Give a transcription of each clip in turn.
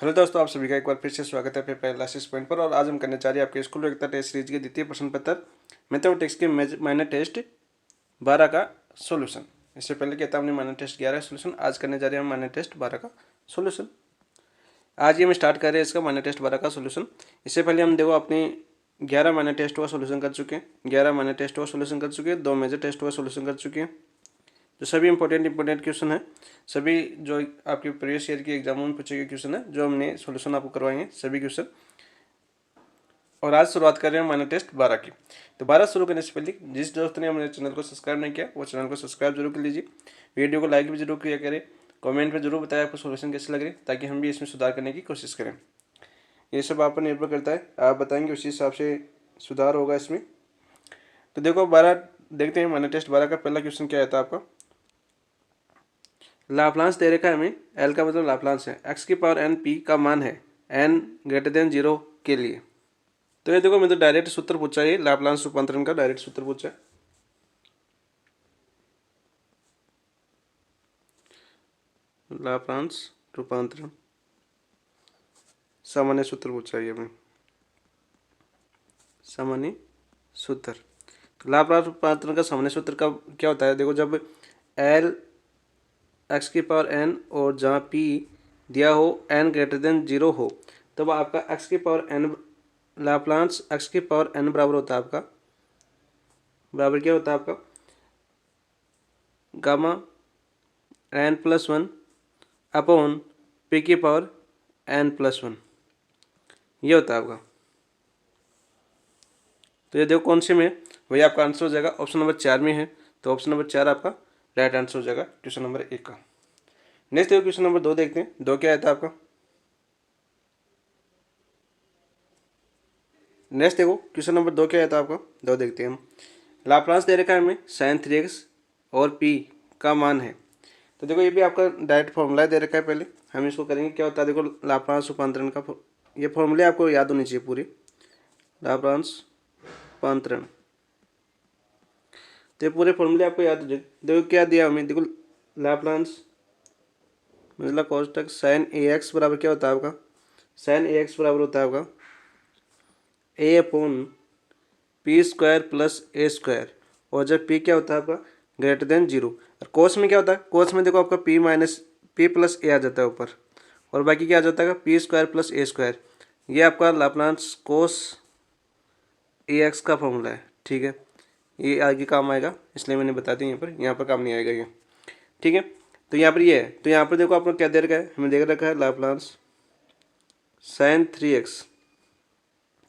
Hello दोस्तों, आप सभी का एक बार फिर से स्वागत है अपने पहले क्लासेस पॉइंट पर। और आज हम करने जा रहे हैं आपके स्कूल योग्यता टेस्ट सीरीज के द्वितीय प्रश्न पत्र मैथमेटिक्स के माइनर टेस्ट 12 का सॉल्यूशन। इससे पहले कहता हमने माइनर टेस्ट 11 का सॉल्यूशन, आज करने जा रहे हैं माइनर टेस्ट 12 का सॉल्यूशन। आज ये हम स्टार्ट कर रहे हैं इसका माइनर टेस्ट 12 का सॉल्यूशन। इससे पहले हम देखो अपनी 11 माइनर टेस्ट का सॉल्यूशन कर चुके हैं, 11 माइनर टेस्ट का सॉल्यूशन कर चुके हैं, 2 मेजर टेस्ट का सॉल्यूशन कर चुके हैं। जो सभी इंपॉर्टेंट क्वेश्चन है, सभी जो आपके प्रीवियस ईयर के एग्जामों में पूछे गए क्वेश्चन है, जो हमने सॉल्यूशन आपको करवाएंगे सभी क्वेश्चन। और आज शुरुआत कर रहे हैं माइनर टेस्ट 12 की। तो 12 शुरू करने से पहले जिस दोस्त ने हमारे चैनल को सब्सक्राइब नहीं किया वो चैनल को सब्सक्राइब जरूर कर लीजिए, वीडियो को लाइक भी जरूर किया करें, कमेंट में जरूर बताएं आपको सॉल्यूशन कैसे लग रहे हैं, ताकि हम भी इसमें सुधार करने की कोशिश करें। ये सब आप पर निर्भर करता है, आप बताएंगे उसी हिसाब से सुधार होगा इसमें। तो देखो 12 देखते हैं माइनर टेस्ट 12 का पहला क्वेश्चन क्या आता है आपका। लाप्लांस दे रखा है हमें, एल का मतलब लाप्लांस है, एक्स की पावर एन पी का मान है एन ग्रेटर देन 0 के लिए। तो ये देखो मैं तो डायरेक्ट सूत्र पूछा है, लाप्लांस रूपांतरण का डायरेक्ट सूत्र पूछा है। लाप्लांस रूपांतरण सामान्य सूत्र पूछा है हमें, सामान्य सूत्र। तो लाप्लांस रूपांतरण का सामान्य सूत्र का क्या होता है, देखो जब एल एक्स की पावर एन और जहाँ पी दिया हो एन ग्रेटर देन 0 हो, तब आपका एक्स की पावर एन लाप्लांस एक्स की पावर एन बराबर होता है आपका, बराबर क्या होता है आपका gamma n plus 1 upon p की पावर एन प्लस 1, ये होता है आपका। तो ये देखो कौन से में वही आपका आंसर हो जाएगा, ऑप्शन नंबर 4 में है। तो ऑप्शन नंबर 4 आपका राइट आंसर हो जाएगा क्वेश्चन नंबर 1 का। नेक्स्ट देखो क्वेश्चन नंबर 2 देखते हैं, 2 क्या आता है आपका। नेक्स्ट देखो क्वेश्चन नंबर 2 क्या आता है आपका, 2 देखते हैं हम। लाप्लांस दे रखा है हमें साइन 3x और p का मान है। तो देखो ये भी आपका डायरेक्ट फॉर्मूला दे रखा है, पहले हम इसको करेंगे क्या होता है। देखो लाप्लांस रूपांतरण का ये फॉर्मूले आपको याद होनी चाहिए पूरी, लाप्लांस रूपांतरण। तो ये पूरे फॉर्मूले आपको याद हो जाए। देखो क्या दिया हमें, देखो लाप्लांस मतलब कोष्टक साइन ए एक्स बराबर क्या होता है आपका, साइन ए एक्स बराबर होता है आपका ए upon P square plus A square. और जब पी क्या होता है आपका ग्रेटर देन 0, और कोस में क्या होता है, कोस में देखो आपका पी माइनस पी प्लस ए आ जाता है ऊपर, और बाकी क्या आ जाता है P square plus A square. ये आपका लाप्लांस कोस ए एक्स का फॉर्मूला है, ठीक है। ये आगे काम आएगा इसलिए मैंने बता दिया, यहाँ पर काम नहीं आएगा ये, ठीक है। तो यहाँ पर ये है, तो यहाँ पर देखो आपको क्या दे रखा है, हमें दे रखा है लाप्लांस साइन 3x,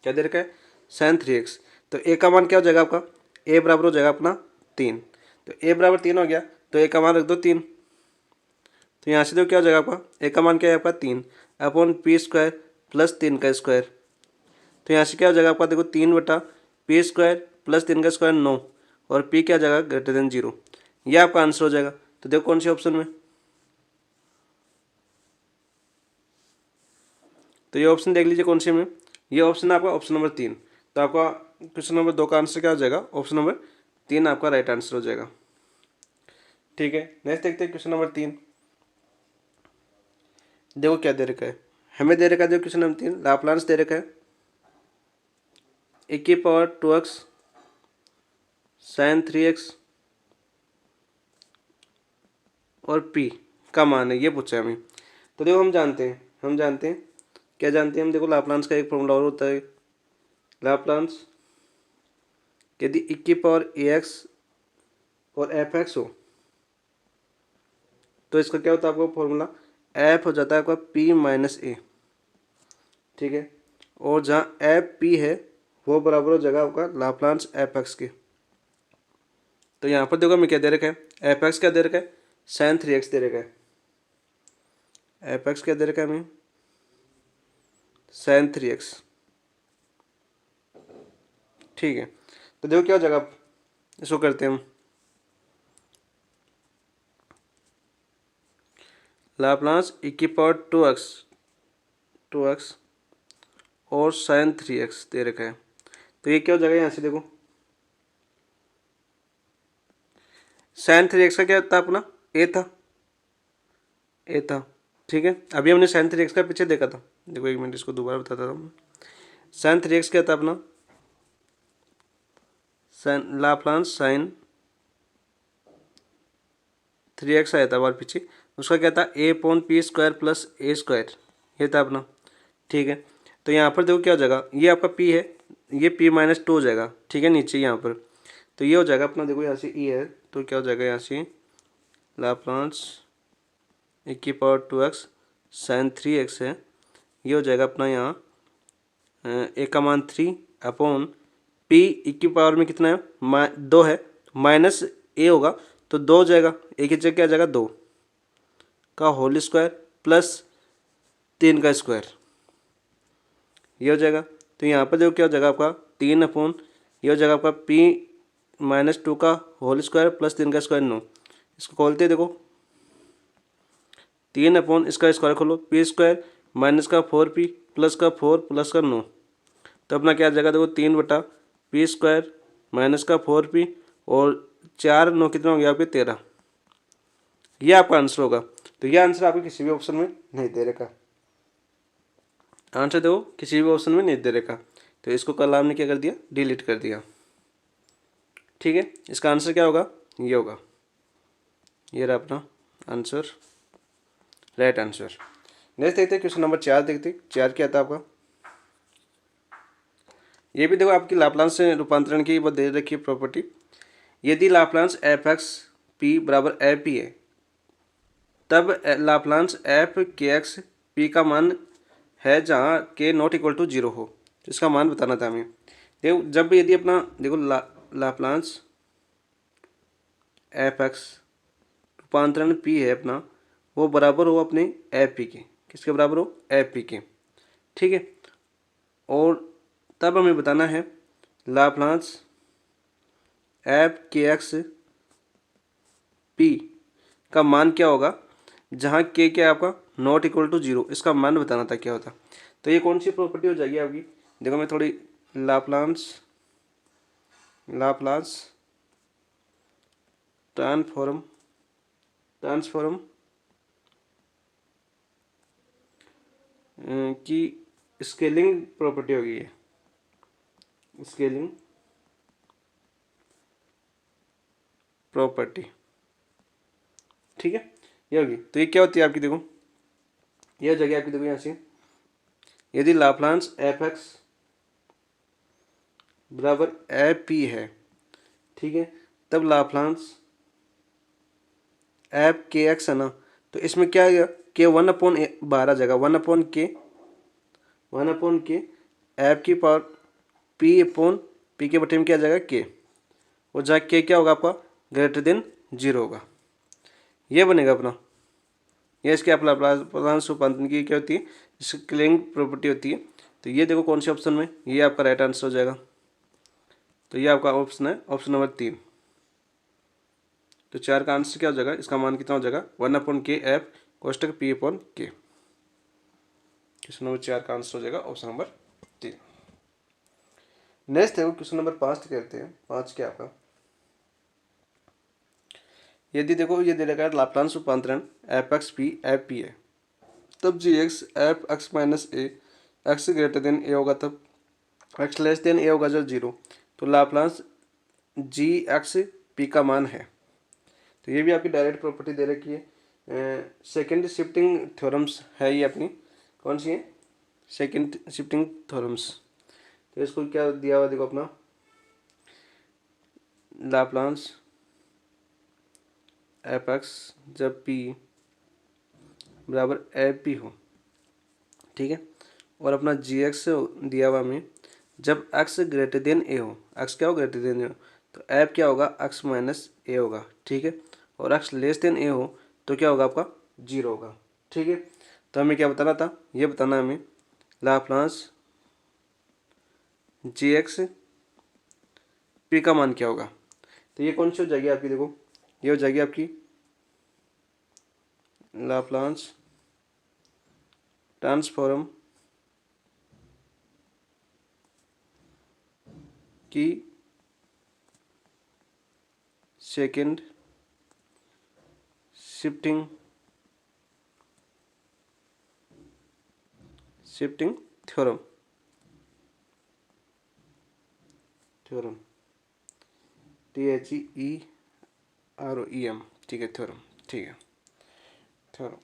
क्या दे रखा है साइन 3x। तो ए का मान क्या हो जाएगा आपका, ए बराबर हो जाएगा अपना 3। तो ए बराबर 3 हो गया, तो ए का मान रख दो 3। तो यहाँ से देखो क्या हो जाएगा आपका, ए का मान क्या है आपका 3 अपॉन पी स्क्वायर प्लस 3 का स्क्वायर। तो यहाँ से क्या हो जाएगा आपका, देखो 3 बटा पी स्क्वायर प्लस 3 का स्क्वायर 9, और पी क्या जाएगा ग्रेटर देन 0, ये आपका आंसर हो जाएगा। तो देखो कौन से ऑप्शन में, तो ये ऑप्शन देख लीजिए कौन से में, ये ऑप्शन आपका ऑप्शन नंबर 3। तो आपका क्वेश्चन नंबर 2 का आंसर क्या हो जाएगा, ऑप्शन नंबर 3 आपका राइट आंसर हो जाएगा, ठीक है। नेक्स्ट देखते हैं क्वेश्चन नंबर 3। देखो क्या दे रखा है, हमें दे रखा है, देखो क्वेश्चन नंबर 3 लाप्लांस दे रखा है ए की पावर 2x साइन 3x और p का मान है, ये पूछा है हमें। तो देखो हम जानते हैं क्या जानते हैं हम, देखो लाप्लांस का एक फॉर्मूला और होता है, लाप्लांस यदि e की पावर ax और fx हो, तो इसका क्या होता है आपका फॉर्मूला, f हो जाता है आपका p माइनस ए, ठीक है। और जहाँ एफ पी है वो बराबर हो जाएगा आपका लाप्लांस एफ एक्स के। तो यहाँ पर देखो हमें क्या दे रखा है, एफ एक्स क्या दे रखा है साइन 3x दे रखा है, एफ एक्स क्या दे रखा है हमें साइन 3x, ठीक है। तो देखो क्या हो जाएगा, इसको करते हैं हम, लाप्लांस e की पावर 2x और साइन 3x दे रखा है। तो ये क्या हो जाएगा, यहाँ से देखो साइन 3x का क्या था अपना ए था, ठीक है, अभी हमने साइन 3x का पीछे देखा था। देखो एक मिनट, इसको दोबारा बताता था। साइन 3x क्या था अपना, साइन लाप्लास साइन 3x आया था बार पीछे, उसका क्या था a/p² प्लस a², ये था अपना। ठीक है, तो यहाँ पर देखो क्या हो जाएगा, ये आपका p है, ये p-2 हो जाएगा। ठीक है, नीचे यहाँ पर तो ये हो जाएगा अपना, देखो यहाँ से e है तो क्या हो जाएगा यहाँ से लाप्लास e⁻²x साइन 3x है, ये हो जाएगा अपना यहाँ ए का मान 3 अपॉन पी की पावर में कितना है 2 है, माइनस ए होगा तो 2 हो जाएगा, एक ही जगह क्या आ जाएगा 2 का होल स्क्वायर प्लस 3 का स्क्वायर, ये हो जाएगा। तो यहाँ पर देखो क्या हो जाएगा आपका 3 अपॉन, ये हो जाएगा आपका p-2 का होल स्क्वायर प्लस 3 का स्क्वायर 9, इसको खोलते हैं। देखो 3 अपॉन इसका स्क्वायर खोलो, p² माइनस का 4p प्लस का 4 प्लस का 9, तो अपना क्या आ जाएगा, देखो 3/p² माइनस का 4p और 4 9 कितना हो गया आपके 13, ये आपका आंसर होगा। तो ये आंसर आपके किसी भी ऑप्शन में नहीं दे रखा, आंसर देखो किसी भी ऑप्शन में नहीं दे रखा, तो इसको कल आपने क्या कर दिया, डिलीट कर दिया। ठीक है, इसका आंसर क्या होगा, ये होगा, ये रहा अपना आंसर, राइट आंसर। नेक्स्ट देखते हैं क्वेश्चन नंबर 4, देखते 4 क्या था आपका। ये भी देखो आपकी लाप्लास से रूपांतरण की वो दे रखी है प्रॉपर्टी। यदि लाप्लास एफ एक्स पी बराबर ए पी है, तब लाप्लास एफ के एक्स पी का मान है जहाँ के नॉट इक्वल टू 0 हो, तो इसका मान बताना था हमें। देखो जब भी यदि अपना देखो लाप्लास एफ एक्स रूपांतरण पी है अपना, वो बराबर हो अपने एफ पी के, किसके बराबर हो, एफ पी के। ठीक है, और तब हमें बताना है लाप्लास एफ के एक्स पी का मान क्या होगा जहाँ के क्या है आपका नॉट इक्वल टू 0, इसका मान बताना था क्या होता। तो ये कौन सी प्रॉपर्टी हो जाएगी आपकी, देखो मैं थोड़ी लाप्लास ट्रांसफॉर्म की स्केलिंग प्रॉपर्टी होगी, ये स्केलिंग प्रॉपर्टी। ठीक है, ये होगी। तो ये क्या होती है आपकी, देखो ये हो जाएगी आपकी, देखो यहाँ से यदि लाप्लास एफ एक्स बराबर ए पी है, ठीक है, तब लाप्लास एफ के एक्स है ना, तो इसमें क्या है के 1/12 जगह 1/के एफ की पावर पी के बटे में क्या आ जाएगा के, और जहाँ के क्या होगा आपका ग्रेटर देन 0 होगा, ये बनेगा अपना। ये इसके आप लाप्लास रूपांतरण की क्या होती है, स्केलिंग प्रॉपर्टी होती है। तो ये देखो कौन से ऑप्शन में, ये आपका राइट आंसर हो जाएगा। तो ये आपका ऑप्शन है ऑप्शन नंबर 3। तो 4 का आंसर क्या हो जाएगा, इसका मान कितना हो जाएगा 1/के एफ कोष्टक p/के। क्वेश्चन नंबर 4 का आंसर हो जाएगा ऑप्शन नंबर 3। नेक्स्ट है क्वेश्चन नंबर 5 कहते हैं। 5 क्या आपका, यदि देखो ये दे रखा है लाप्लास रूपांतरण एफ एक्स पी है, तब जी एक्स एफ एक्स माइनस ए एक्स ग्रेटर देन ए होगा, तब एक्स लेस देन ए होगा जब 0, तो लाप्लास जी एक्स पी का मान है। तो ये भी आपकी डायरेक्ट प्रॉपर्टी दे रखी है, सेकेंड शिफ्टिंग थ्योरम्स है ये अपनी, कौन सी है, सेकेंड शिफ्टिंग थ्योरम्स। तो इसको क्या दिया हुआ देखो अपना लाप्लास एफ एक्स जब पी बराबर ए पी हो, ठीक है, और अपना जी एक्स दिया हुआ हमें जब एक्स ग्रेटर देन ए हो, एक्स क्या हो ग्रेटर देन ए हो, तो एफ क्या होगा एक्स माइनस ए होगा। ठीक है, और एक्स लेस देन ए हो तो क्या होगा आपका 0 होगा। ठीक है, तो हमें क्या बताना था, ये बताना हमें लाप्लास जी एक्स पी का मान क्या होगा। तो ये कौन सी हो जाएगी आपकी, देखो ये हो जाएगी आपकी लाप्लास ट्रांसफॉर्म की second shifting shifting theorem, theorem THEROEM, ठीक है थ्योरम, ठीक है थ्योरम।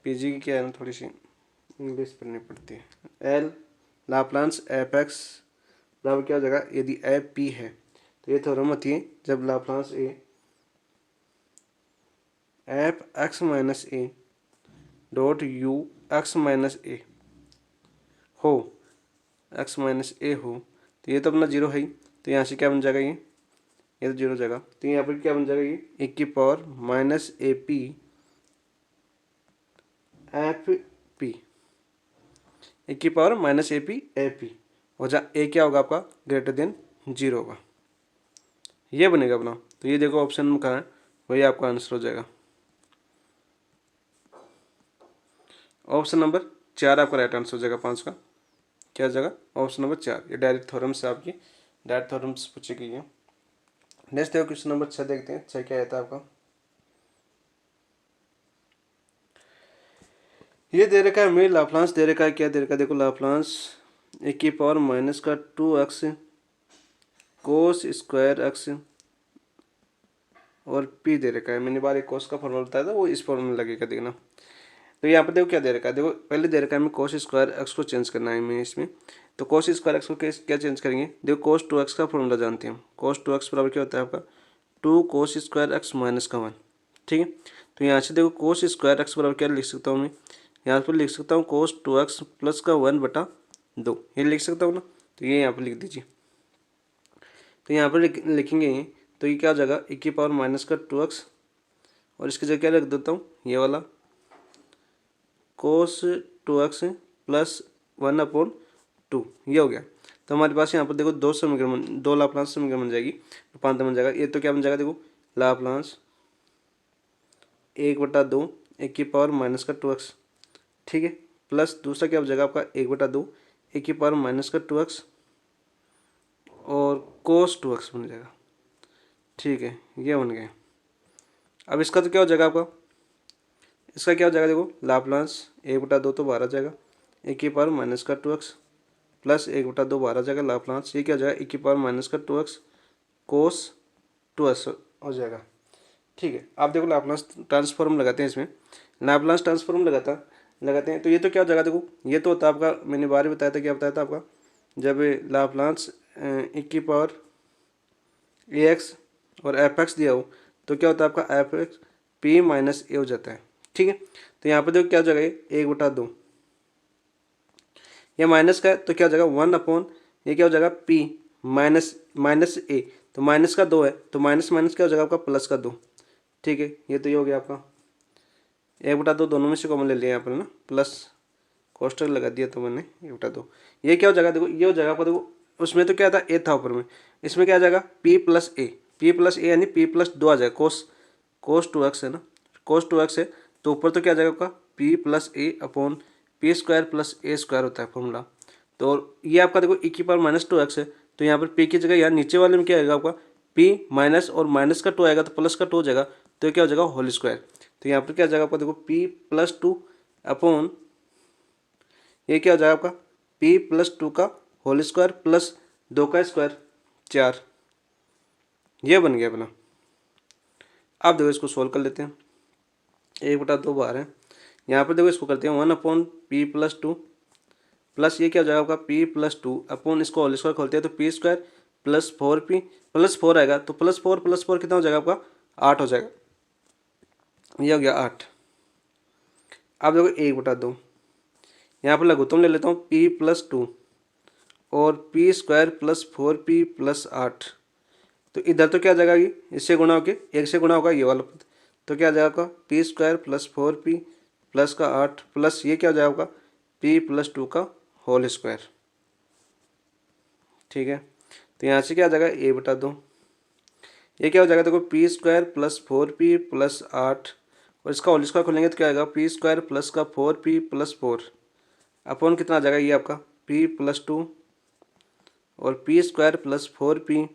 पीजी की क्या है ना, थोड़ी सी इंग्लिश पढ़नी पड़ती है। एल लाप्लांस एफ एक्स बराबर क्या हो जाएगा, यदि एफ पी है तो ये थ्योरम होती है जब Laplace A F X minus A dot U X minus A हो, एक्स माइनस ए हो, तो ये तो अपना जीरो है ही, तो यहाँ से क्या बन जाएगा, ये तो जीरो हो जाएगा, तो यहाँ पर क्या बन जाएगा, ये एक की power minus A P F P, एक की power minus A P A P, और जहाँ ए क्या होगा आपका ग्रेटर देन जीरो होगा, ये बनेगा अपना। तो ये देखो ऑप्शन में कहाँ है, वही आपका आंसर हो जाएगा। ऑप्शन नंबर 4 आपका राइट आंसर हो जाएगा 5 का, क्या हो जाएगा ऑप्शन नंबर 4। ये डायरेक्ट थ्योरम से आपकी डायरेक्ट थ्योरम से पूछी गई है। नेक्स्ट देखो क्वेश्चन नंबर 6 देखते हैं। 6 क्या आता है आपका, ये दे रखा है हमें लाप्लांस दे रखा है, क्या दे रखा है देखो, लाप्लांस ए की पावर माइनस का 2x कोस स्क्वायर एक्स और p दे रखा है। मैंने बार एक कोस का फॉर्मूला बताया था, वो इस फॉर्मूला में लगेगा देखना। तो यहाँ पर देखो क्या दे रखा है, देखो पहले दे रखा है हमें कोस स्क्वायर एक्स को चेंज करना है हमें इसमें, तो कोस स्क्वायर एक्स को क्या चेंज करेंगे, देखो कोस 2x का फॉर्मूला जानते हैं हम, कोस 2x बराबर क्या होता है आपका 2 कोस स्क्वायर एक्स माइनस का 1, ठीक है। तो यहाँ से देखो कोस स्क्वायर एक्स बराबर क्या लिख सकता हूँ मैं, यहाँ पर लिख सकता हूँ कोस 2x प्लस का 1/2, ये लिख सकता हूँ ना, तो ये यहाँ पर लिख दीजिए। तो यहाँ पर लिखेंगे ये, तो ये क्या हो जाएगा e की पावर माइनस का 2x, और इसकी जगह क्या रख देता हूँ, ये वाला कोस 2x प्लस 1/2, ये हो गया। तो हमारे पास यहाँ पर देखो दो समीकरण, दो लाप्लांस समीकरण बन जाएगी, रूपांतर बन जाएगा। ये तो क्या बन जाएगा देखो, लाप्लांस 1/2 एक की पावर माइनस का 2x, ठीक है, प्लस दूसरा क्या हो जाएगा आपका 1/2 एक की पावर माइनस का 2x और कोस 2x बन जाएगा, ठीक है, ये बन गया। अब इसका तो क्या हो जाएगा आपका, इसका क्या हो जाएगा देखो, लाप्लांस 1/2 तो बाहर आ जाएगा, एक की पावर माइनस का 2x प्लस 1/2 बाहर आ जाएगा, लाप्लांस ये क्या हो जाएगा एक की पावर माइनस का 2x कोस 2x हो जाएगा, ठीक है। आप देखो लाप्लांस ट्रांसफॉर्म लगाते हैं, इसमें लाप्लांस ट्रांसफॉर्म लगाते हैं, तो ये तो क्या हो जाएगा देखो, ये तो होता है आपका, मैंने बार ही बताया था, क्या बताया था आपका, जब लाप्लांस एक की पावर ए एक्स और एफ एक्स दिया हो तो क्या होता है आपका F x P minus A हो जाता है, ठीक है। तो यहाँ पर देखो क्या हो जाएगा, 1/2, ये माइनस का है तो क्या हो जाएगा 1/, ये क्या हो जाएगा पी माइनस ए, तो माइनस का 2 है तो माइनस माइनस क्या हो जाएगा आपका प्लस का 2, ठीक है। ये तो ये हो गया आपका 1/2, दोनों में से कॉमन ले लिया यहाँ पर ना, प्लस कोष्टक लगा दिया तो मैंने 1/2, ये क्या हो जाएगा देखो, ये हो जाएगा आपका देखो, उसमें तो क्या था ए था ऊपर में, इसमें क्या आ जाएगा p प्लस ए यानी p प्लस 2 आ जाएगा, कोस 2x है ना, कोस 2x है तो ऊपर तो क्या आ जाएगा आपका p plus A upon P square plus A square होता है फॉर्मूला। तो ये आपका देखो e की पावर माइनस 2x है, तो यहाँ पर p की जगह यहाँ नीचे वाले में क्या आएगा आपका p माइनस और माइनस का 2 आएगा तो प्लस का 2 हो जाएगा, तो ये क्या हो जाएगा होल स्क्वायर। तो यहाँ पर क्या आ जाएगा आपका देखो p प्लस 2 अपॉन ये क्या हो जाएगा आपका p प्लस 2 का होल स्क्वायर प्लस 2 का स्क्वायर 4, ये बन गया अपना। अब देखो इसको सोल्व कर लेते हैं, 1/2 बाहर है, यहाँ पर देखो इसको करते हैं 1/p प्लस 2 प्लस ये क्या हो जाएगा आपका p प्लस 2 अपॉन इसको होल स्क्वायर खोलते हैं तो p square plus 4p plus 4 आएगा, तो प्लस 4 कितना हो जाएगा आपका 8 हो जाएगा, ये हो गया 8। अब देखो 1/2, यहाँ पर लघुत्तम ले लेता हूँ p प्लस 2 और p square plus 4p plus 8, तो इधर तो क्या आ जाएगा ये इससे गुणा होके 1 से गुणा होगा ये वाला पद, तो क्या आ जाएगा आपका p square plus 4p plus का 8 प्लस ये क्या हो जाएगा आपका p प्लस 2 का होल स्क्वायर, ठीक है। तो यहाँ से क्या आ जाएगा 1/2, ये क्या हो जाएगा देखो p square plus 4p plus 8 और इसका होल स्क्वायर खोलेंगे तो क्या आएगा p स्क्वायर प्लस का 4p प्लस 4 अपॉन कितना आ जाएगा ये आपका p प्लस 2 और p square plus 4p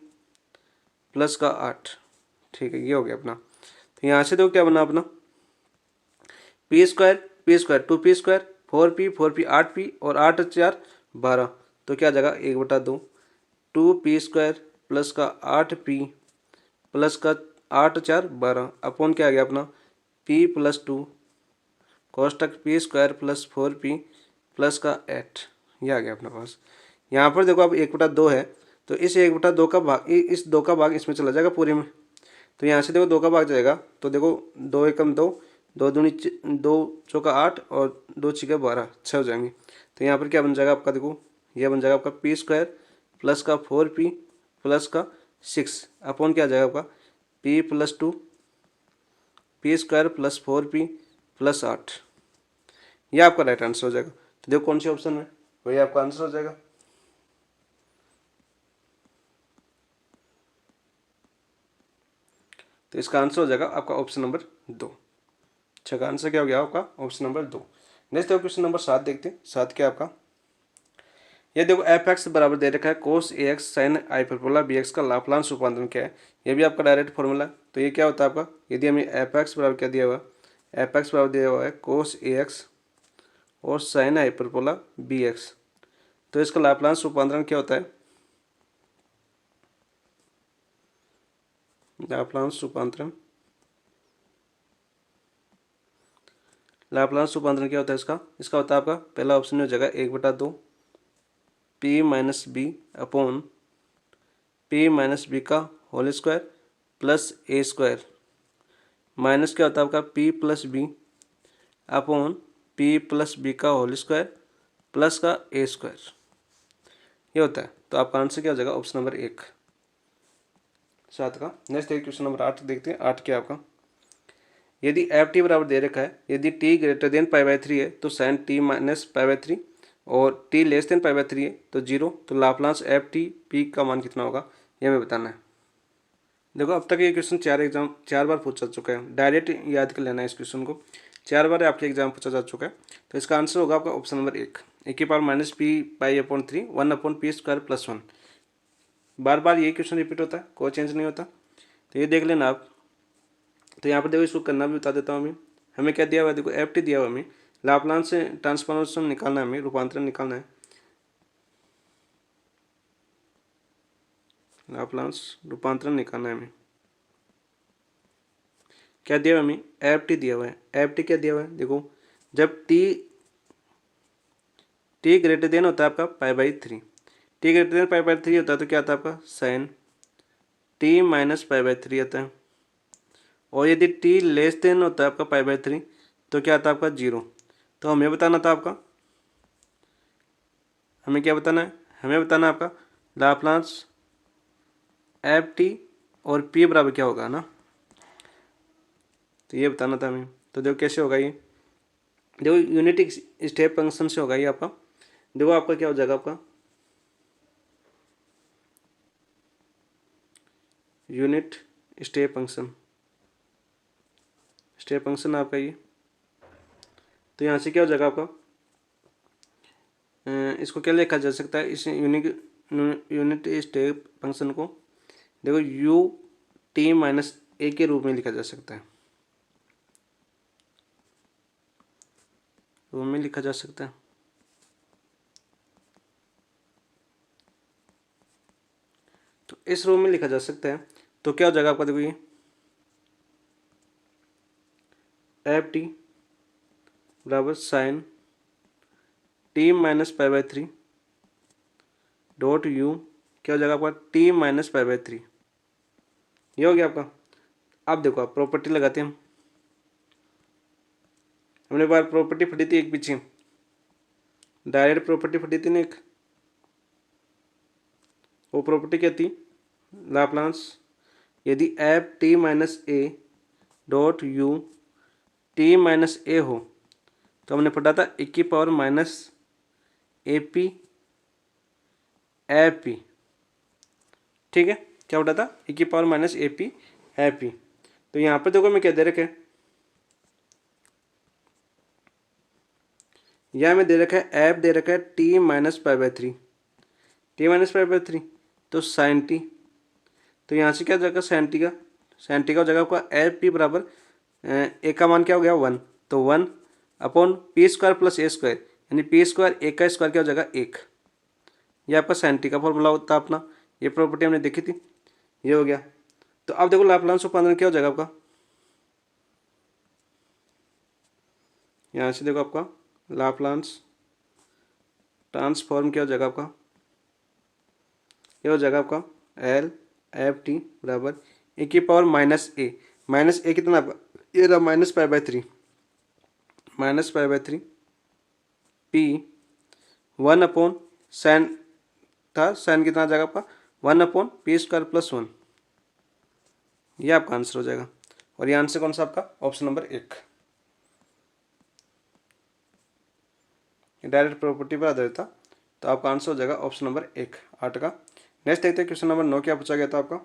plus का 8, ठीक है, ये हो गया अपना। तो यहाँ से देखो क्या बना अपना p square P square, 2p², 4p 8p और 8 4 12, तो क्या आ जाएगा 1/2, 2p² प्लस का 8p प्लस का 8 4 12 अपॉन क्या आ गया अपना p+2 कोष्टक p² plus 4p plus का 8, ये आ गया अपने पास। यहाँ पर देखो अब 1/2 है, तो इस 1/2 का भाग, इस 2 का भाग इसमें चला जाएगा पूरे में, तो यहाँ से देखो 2 का भाग जाएगा, तो देखो 2 एकम 2, 2 दूनी 2 चौका 8 और 2 छिके 12, 6 हो जाएंगे। तो यहाँ पर क्या बन जाएगा आपका, देखो यह बन जाएगा आपका p² प्लस का 4p प्लस का 6 अपॉन क्या आ जाएगा आपका p+2 p² plus 4p plus 8, यह आपका राइट आंसर हो जाएगा। तो देखो कौन से ऑप्शन में वही आपका आंसर हो जाएगा। तो इसका आंसर हो जाएगा आपका ऑप्शन नंबर 2। अच्छा का आंसर क्या हो गया आपका ऑप्शन नंबर 2। नेक्स्ट देखो क्वेश्चन नंबर 7 देखते हैं। 7 क्या आपका, ये देखो f(x) बराबर दे रखा है cos ax sin hyperbola bx का लाप्लांस रूपांतरण क्या है, ये भी आपका डायरेक्ट फॉर्मूला। तो ये क्या होता है आपका, यदि हमें f(x) बराबर क्या दिया हुआ है, f(x) बराबर दिया हुआ है cos ax और sin हाइपरबोला bx, तो इसका लाप्लांस रूपांतरण क्या होता है, लाप्लांस रूपांतरण क्या होता है इसका, होता है आपका पहला ऑप्शन हो जाएगा 1/2 p-b अपॉन p-b का whole square plus a² minus क्या होता है आपका p+b अपॉन p+b का होल स्क्वायर प्लस का a², ये होता है। तो आपका आंसर क्या हो जाएगा ऑप्शन नंबर 1 7 का। नेक्स्ट देखिए क्वेश्चन नंबर 8 देखते हैं। 8 क्या आपका, यदि ft बराबर दे रखा है, यदि t ग्रेटर देन π/3 है तो sin t माइनस π/3 और t लेस देन π/3 है तो 0, तो लाप्लांस ft p का मान कितना होगा, ये हमें बताना है। देखो अब तक ये क्वेश्चन 4 बार पूछा जा चुका है, डायरेक्ट याद कर लेना है इस क्वेश्चन को, 4 बार आपके एग्जाम पूछा जा चुका है। तो इसका आंसर होगा आपका ऑप्शन नंबर 1 (e⁻p π/3 1/p² + 1), बार बार यही क्वेश्चन रिपीट होता है, कोई चेंज नहीं होता, तो ये देख लेना आप। तो यहाँ पर देखो इसको करना भी बता देता हूँ मैं। हमें क्या दिया हुआ है, देखो ft दिया हुआ हमें, लाप्लांस से ट्रांसफॉर्मेशन निकालना है, हमें रूपांतरण निकालना है, लाप्लांस रूपांतरण निकालना है हमें। क्या दिया हुआ हमें, ft दिया हुआ है। ft क्या दिया हुआ है, देखो जब t ग्रेटर देन होता है आपका π/3, t ग्रेटर देन π/3 होता है तो क्या आता है आपका sin t माइनस π/3 आता है, और यदि t लेस देन होता है आपका π/3 तो क्या आता है आपका 0। तो हमें बताना था आपका, हमें क्या बताना है, हमें बताना है आपका लाप्लांस ft और p बराबर क्या होगा ना, तो ये बताना था हमें। तो देखो कैसे होगा ये, देखो यूनिट स्टेप फंक्शन से होगा ये आपका। देखो आपका क्या हो जाएगा, आपका यूनिट स्टेप फंक्शन आपका ये। तो यहाँ से क्या हो जाएगा आपका, इसको क्या लिखा जा सकता है, इस यूनिट स्टेप फंक्शन को देखो ut-a के रूप में लिखा जा सकता है, रूप में लिखा जा सकता है। तो इस रूप में लिखा जा सकता है, तो क्या हो जाएगा आपका, देखो ये ft बराबर sin t minus π/3 dot u क्या हो जाएगा आपका t माइनस π/3, ये हो गया आपका। अब देखो आप प्रॉपर्टी लगाते हैं, हमने बार प्रॉपर्टी फटी थी एक पीछे, डायरेक्ट प्रॉपर्टी फटी थी ना एक, वो प्रॉपर्टी क्या थी, लाप्लांस यदि ft minus a dot u t minus a हो तो हमने पढ़ा था e⁻−ap ap, ठीक है, क्या पढ़ा था e⁻−ap ap। तो यहाँ पर देखो मैं क्या दे रखा है, यहाँ में दे रखा है f दे रखा है t माइनस π/3, तो sin t, तो यहाँ से क्या हो जाएगा sin t का हो जाएगा आपका f p बराबर a का मान क्या हो गया 1, तो 1 upon P square plus A square, यानी पी स्क्वायर एक का स्क्वायर क्या हो जाएगा एक। ये आपका साइन टी का फॉर्मूला होता है अपना, ये प्रॉपर्टी हमने देखी थी, ये हो गया। तो अब देखो लाप्लास रूपांतरण क्या हो जाएगा आपका, यहाँ से देखो आपका लाप्लास ट्रांसफॉर्म क्या हो जाएगा आपका, ये हो जाएगा आपका एल एफ टी बराबर ए की पावर माइनस ए कितना आपका, ये रहा minus pi by three P 1 upon sine था, साइन कितना आ जाएगा आपका 1/p² + 1, ये आपका आंसर हो जाएगा। और ये आंसर कौन सा आपका, ऑप्शन नंबर 1, डायरेक्ट प्रॉपर्टी पर आधारित था, तो आपका आंसर हो जाएगा ऑप्शन नंबर 1 8 का। नेक्स्ट देखते हैं क्वेश्चन नंबर 9 क्या पूछा गया था आपका।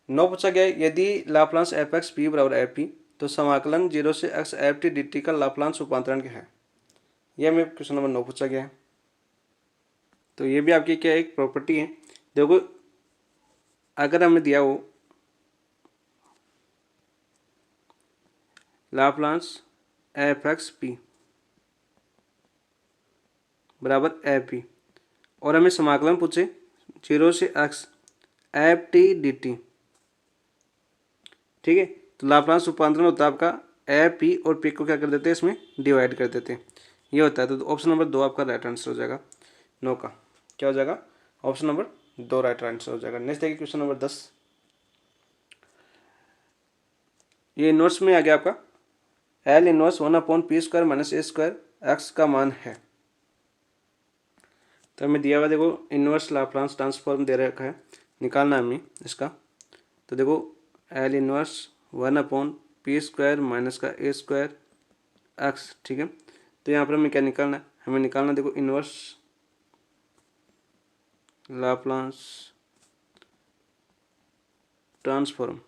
9 पूछा गया यदि लाप्लास एफ एक्स पी बराबर एफ टी तो समाकलन 0 से x F T D T का लाप्लास रूपांतरण क्या है, यह हमें क्वेश्चन नंबर 9 पूछा गया है। तो ये भी आपकी क्या एक प्रॉपर्टी है। देखो अगर हमें दिया हो लाप्लास एफ एक्स पी बराबर एफ पी और हमें समाकलन पूछे 0 से x F T D T, ठीक है, तो लाप्लास रूपांतरण होता है आपका एफ पी और पी को क्या कर देते हैं इसमें डिवाइड कर देते हैं, ये होता है। तो ऑप्शन नंबर 2 आपका राइट आंसर हो जाएगा 9 का, क्या हो जाएगा ऑप्शन नंबर 2 राइट आंसर हो जाएगा। नेक्स्ट देखिए क्वेश्चन नंबर 10, ये इनवर्स में आ गया आपका L inverse 1/p² - a² x का मान है। तो हमें दिया हुआ देखो इनवर्स लाप्लास ट्रांसफॉर्म दे रखा है, निकालना है हमें इसका। तो देखो L inverse 1/p² - a² x, ठीक है। तो यहाँ पर हमें क्या निकालना है, हमें निकालना देखो इनवर्स लाप्लास ट्रांसफॉर्म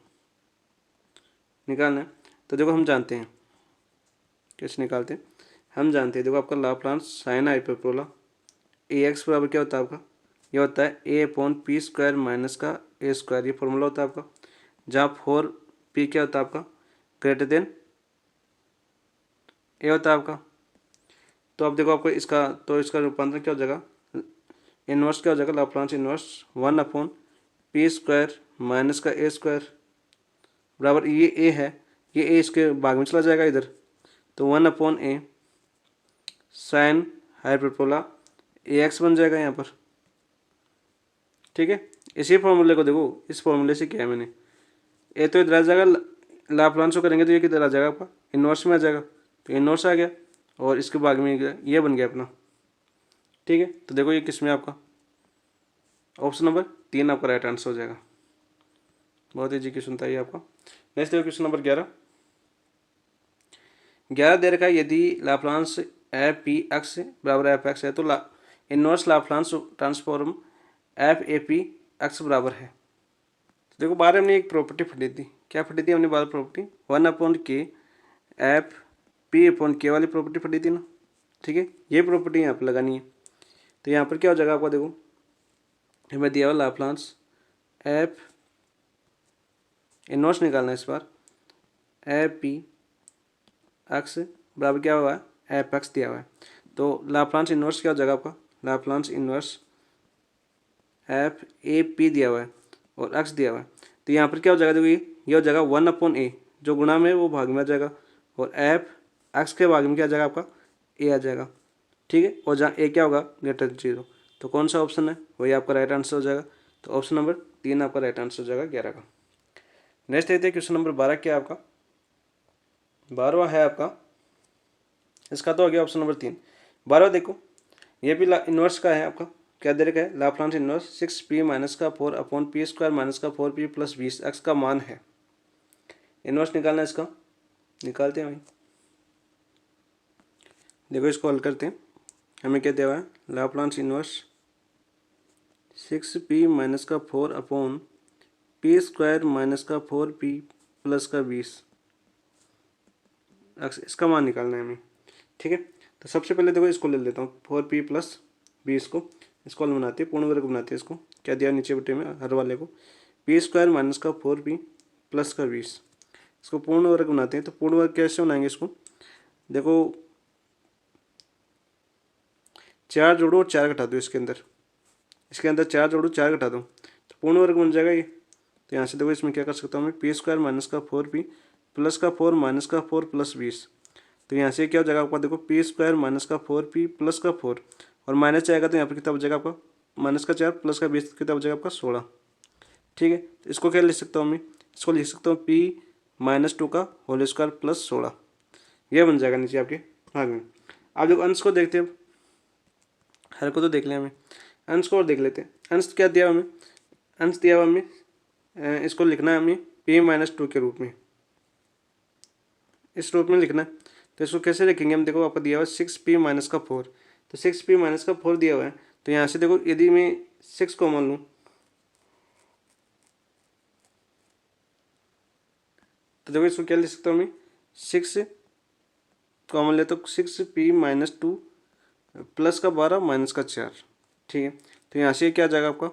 निकालना है। तो देखो हम जानते हैं कैसे निकालते हैं, हम जानते हैं देखो आपका लाप्लास साइन हाइपरबोला ए एक्स बराबर क्या होता है आपका, ये होता है a/p² - a², ये फॉर्मूला होता है आपका, जहाँ 4p क्या होता है आपका ग्रेटर देन ए होता है आपका। तो अब देखो आपको इसका रूपांतरण क्या हो जाएगा, इनवर्स क्या हो जाएगा लाप्लास इनवर्स 1/p² - a² बराबर ये ए है, ये ए इसके भाग में चला जाएगा इधर, तो 1/a साइन हाइपरबोला ए एक्स बन जाएगा यहाँ पर, ठीक है। इसी फॉर्मूले को देखो, इस फॉर्मूले से क्या है मैंने, ए तो इधर आ जाएगा, लाप्लास को करेंगे तो ये किधर आ जाएगा आपका इनवर्स में आ जाएगा, तो इनवर्स आ गया और इसके भाग में ये बन गया अपना, ठीक है। तो देखो ये किस में आपका ऑप्शन नंबर 3 आपका राइट आंसर हो जाएगा। बहुत ईजी क्वेश्चन था ये आपका। नेक्स्ट देखो क्वेश्चन नंबर 11 दे रखा है यदि लाप्लास एफ पी एक्स बराबर एफ एक्स है तो inverse Laplace transform F A P X बराबर है। तो देखो बाहर हमने एक प्रॉपर्टी पढ़ी थी, क्या पढ़ी थी हमने बाहर प्रॉपर्टी 1/k एफ p/k वाली प्रॉपर्टी पढ़ी थी ना, ठीक है। ये प्रॉपर्टी यहाँ पर लगानी है। तो यहाँ पर क्या हो जाएगा आपको, देखो हमें दिया हुआ लाप्लास एफ इनवर्स निकालना है इस बार, एफ पी एक्स बराबर क्या हुआ है एफ एक्स दिया हुआ है। तो लाप्लास इनवर्स क्या हो जाएगा आपका, Laplace inverse F A P दिया हुआ है और एक्स दिया हुआ है। तो यहाँ पर क्या हो जाएगा, देखो ये हो जाएगा 1/a, जो गुणा में वो भाग में आ जाएगा, और एफ एक्स के भाग में क्या आ जाएगा आपका ए आ जाएगा, ठीक है। और जहाँ ए क्या होगा ग्रेटर 0, तो कौन सा ऑप्शन है वही आपका राइट आंसर हो जाएगा। तो ऑप्शन नंबर 3 आपका राइट आंसर हो जाएगा 11 का। नेक्स्ट देखते हैं क्वेश्चन नंबर 12 क्या है आपका, 12वां है आपका, इसका तो हो गया ऑप्शन नंबर 3। 12वां देखो ये भी इनवर्स का है आपका, क्या दे रखा है Laplace inverse 6p - 4/p² - 4p + 20 x का मान है। इनवर्स निकालना है इसका, निकालते हैं भाई। देखो इसको हल करते हैं, हमें क्या दिया हुआ है Laplace inverse 6p - 4/p² - 4p + 20 x, इसका मान निकालना है हमें, ठीक है। तो सबसे पहले देखो इसको ले लेता हूँ 4p + 20 को, इसको हल बनाते हैं, पूर्ण वर्ग बनाते हैं इसको, क्या दिया नीचे बटे में हर वाले को p² - 4p + 20 इसको पूर्ण वर्ग बनाते हैं। तो पूर्ण वर्ग कैसे बनाएंगे इसको, देखो 4 जोड़ो और 4 घटा दो, इसके अंदर 4 जोड़ो 4 घटा दो तो पूर्ण वर्ग बन जाएगा ये। तो यहाँ से देखो इसमें क्या कर सकता हूँ मैं, पी स्क्वायर माइनस का 4p प्लस का 4 माइनस का 4 प्लस 20। तो यहाँ से क्या हो जाएगा आपका, देखो पी स्क्वायर माइनस का 4p प्लस का 4 और माइनस जाएगा तो यहाँ पर कितना बचेगा आपका, माइनस का 4 प्लस का 20 कितना बचेगा आपका 16। ठीक है, तो इसको क्या लिख सकता हूँ मैं, इसको लिख सकता हूँ p माइनस 2 का होल स्क्वायर प्लस 16। यह बन जाएगा नीचे आपके भाग में। आप देखो अंश को देखते हैं, हर को तो देख लिया हमें, अंश को और देख लेते हैं। अंश क्या दिया हमें, अंश दिया हुआ हमें, इसको लिखना है हमें p माइनस 2 के रूप में, इस रूप में लिखना है। तो इसको कैसे लिखेंगे हम, देखो आपको दिया हुआ है 6p माइनस का 4, तो 6p माइनस का 4 दिया हुआ है। तो यहाँ से देखो यदि मैं 6 कॉमन लूँ तो देखो इसको क्या लिख सकता हूँ मैं, 6 कॉमन ले तो 6p माइनस 2 प्लस का 12 माइनस का 4। ठीक है, तो यहाँ से क्या आ जाएगा आपका,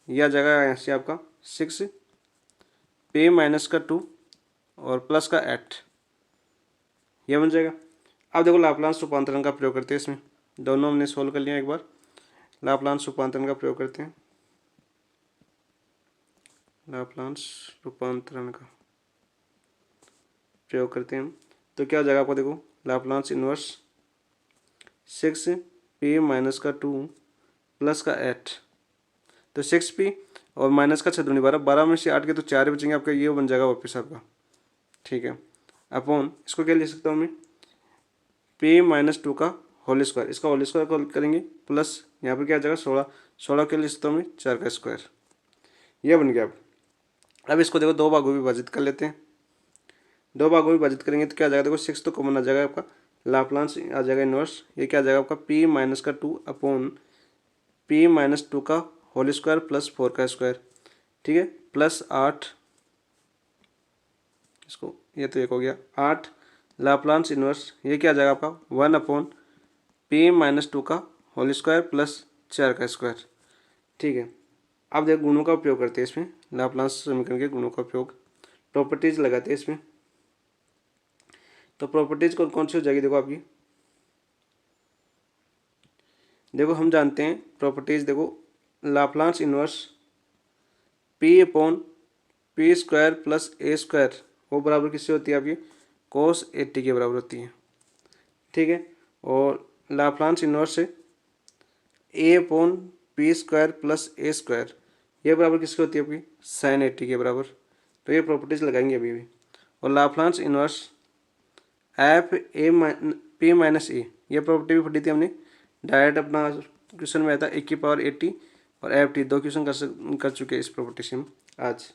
यह आ जाएगा यहाँ से आपका 6p माइनस का 2 और प्लस का 8, यह बन जाएगा। अब देखो लाप्लास रूपांतरण का प्रयोग करते हैं इसमें, दोनों हमने सोल्व कर लिया। एक बार लाप्लास रूपांतरण का प्रयोग करते हैं, लाप्लास रूपांतरण का प्रयोग करते हैं हम। तो क्या हो जाएगा आपको, देखो लाप्लास इनवर्स 6p माइनस का 2 प्लस का 8, तो 6p और माइनस का 6 दूनी 12, 12 में से 8 के तो 4 बचेंगे आपका, ये बन जाएगा वापस आपका। ठीक है, अपॉन इसको क्या लिख सकता हूँ मैं, p माइनस 2 का होल स्क्वायर, इसका होल स्क्वायर करेंगे प्लस यहाँ पर क्या आ जाएगा 16, 16 के लिख सकता हूँ मैं 4 का स्क्वायर, यह बन गया। अब इसको देखो दो भागों में विभाजित कर लेते हैं, दो भागों में विभाजित करेंगे तो क्या आ जाएगा, देखो 6 तो कॉमन आ जाएगा आपका, लाप्लास आ जाएगा इनवर्स, ये क्या आ जाएगा आपका p माइनस का 2 अपॉन p माइनस 2 का होल स्क्वायर प्लस 4 का स्क्वायर। ठीक है, प्लस 8, इसको ये तो एक हो गया 8 लाप्लास इनवर्स, ये क्या आ जाएगा आपका 1 अपॉन p माइनस 2 का होल स्क्वायर प्लस 4 का स्क्वायर। ठीक है, अब देखो गुणों का उपयोग करते हैं इसमें, लाप्लास समीकरण के गुणों का उपयोग, प्रॉपर्टीज लगाते हैं इसमें। तो प्रॉपर्टीज कौन सी हो जाएगी, देखो आपकी, देखो हम जानते हैं प्रॉपर्टीज, देखो Laplace inverse p upon P square plus A square वो बराबर किससे होती है आपकी, cos 80 के बराबर होती है। ठीक है, और लाप्लास इनवर्स से a upon P square plus A square ये बराबर किसकी होती है आपकी, sin 80 के बराबर। तो ये प्रॉपर्टीज लगाएंगे अभी भी। और Laplace inverse F A P minus A, ये प्रॉपर्टी भी पढ़ी थी हमने डायरेक्ट, अपना क्वेश्चन में आया था 1 की पावर 80 और एफ टी, दो क्वेश्चन कर चुके हैं इस प्रॉपर्टी से हम आज।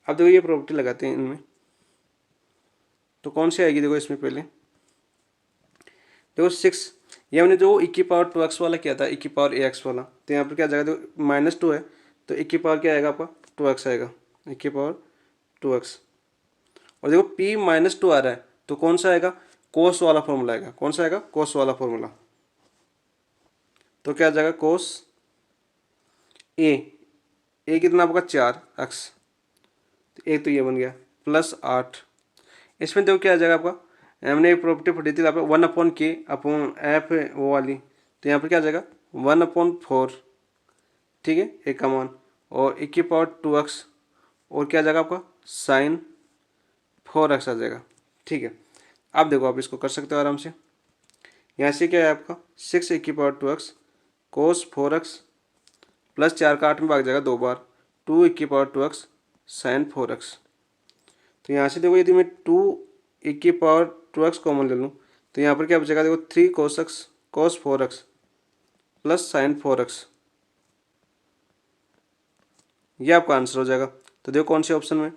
अब देखो ये प्रॉपर्टी लगाते हैं इनमें, तो कौन सी आएगी, देखो इसमें पहले देखो 6, ये हमने जो 1 की पावर 2x वाला किया था, 1 की पावर ax वाला, तो यहाँ पर क्या जाएगा, देखो -2 है तो 1 की पावर क्या आएगा आपका 2x आएगा, 1 की पावर 2x। और देखो p माइनस 2 आ रहा है तो कौन सा आएगा, कोस वाला फॉर्मूला आएगा, कौन सा आएगा, कोस वाला फॉर्मूला। तो क्या आ जाएगा कोस ए कितना आपका 4x, तो एक तो ये बन गया प्लस 8। इसमें देखो क्या आ जाएगा आपका, हमने एक प्रॉपर्टी पढ़ी थी यहाँ पे 1 अपॉन के अपॉन एफ वो वाली, तो यहाँ पर क्या आ जाएगा 1 अपॉन 4। ठीक है, एक का मान और 1 की पावर 2x और क्या आ जाएगा आपका साइन 4x आ जाएगा। ठीक है, अब देखो आप इसको कर सकते हो आराम से। यहाँ से क्या है आपका 6 1 की पावर 2x कोस 4x प्लस 4 का 8 में भाग जाएगा 2 बार 2 1 की पावर 2x साइन 4x। तो यहाँ से देखो यदि मैं 2 1 की पावर 2x कॉमन ले लूँ तो यहाँ पर क्या बचेगा, देखो 3 cos x cos 4x plus sign 4x, ये आपका आंसर हो जाएगा। तो देखो कौन से ऑप्शन में,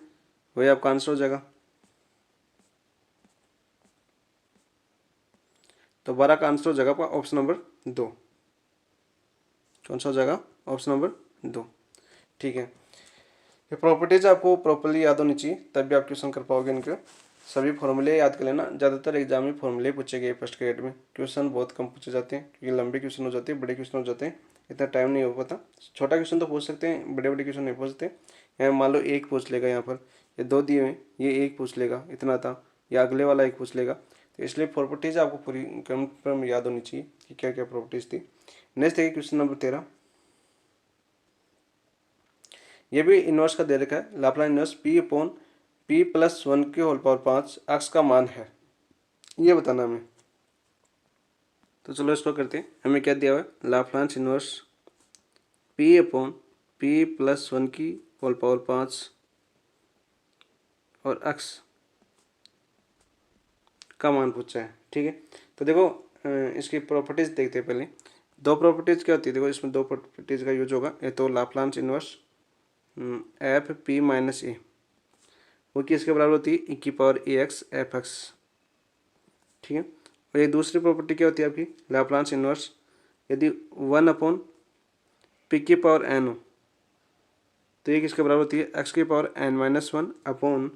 वही आपका आंसर हो जाएगा। तो 12 का आंसर हो जाएगा आपका ऑप्शन नंबर 2। कौन सा हो जाएगा, ऑप्शन नंबर 2। ठीक है, ये प्रॉपर्टीज आपको प्रॉपर्ली याद होनी चाहिए तब भी आप क्वेश्चन कर पाओगे। इनके सभी फॉर्मूले याद कर लेना, ज़्यादातर एग्जाम में फॉर्मूले पूछे गए फर्स्ट ग्रेड में, क्वेश्चन बहुत कम पूछे जाते हैं क्योंकि लंबे क्वेश्चन हो जाते हैं, बड़े क्वेश्चन हो जाते हैं, इतना टाइम नहीं हो पाता। छोटा क्वेश्चन तो पूछ सकते हैं, बड़े बड़े क्वेश्चन नहीं पूछते। यहाँ मान लो एक पूछ लेगा यहाँ पर ये 2 दिए हुए हैं, ये 1 पूछ लेगा इतना था, या अगले वाला 1 पूछ लेगा। तो इसलिए प्रॉपर्टीज आपको पूरी कंफर्म याद होनी चाहिए कि क्या क्या प्रॉपर्टीज थी। नेक्स्ट देखिए क्वेश्चन नंबर 13। ये भी इनवर्स का दे रखा है, Laplace inverse P upon p plus 1 के होल पावर 5 एक्स का मान है, ये बताना हमें। तो चलो इसको करते हैं। हमें क्या दिया हुआ है, Laplace inverse P upon p plus 1 की होल पावर 5 और एक्स का मान पूछा है। ठीक है, तो देखो इसकी प्रॉपर्टीज देखते हैं पहले। 2 प्रॉपर्टीज क्या होती है, देखो इसमें 2 प्रॉपर्टीज का यूज होगा। ये तो Laplace inverse F P minus A, वो किसके बराबर होती है, ई की power A X F X. ठीक है, और ये दूसरी प्रॉपर्टी क्या होती है आपकी, लाप्लास इनवर्स यदि 1 अपॉन पी की पावर एन हो तो ये किसके बराबर होती है, एक्स की power n minus 1 upon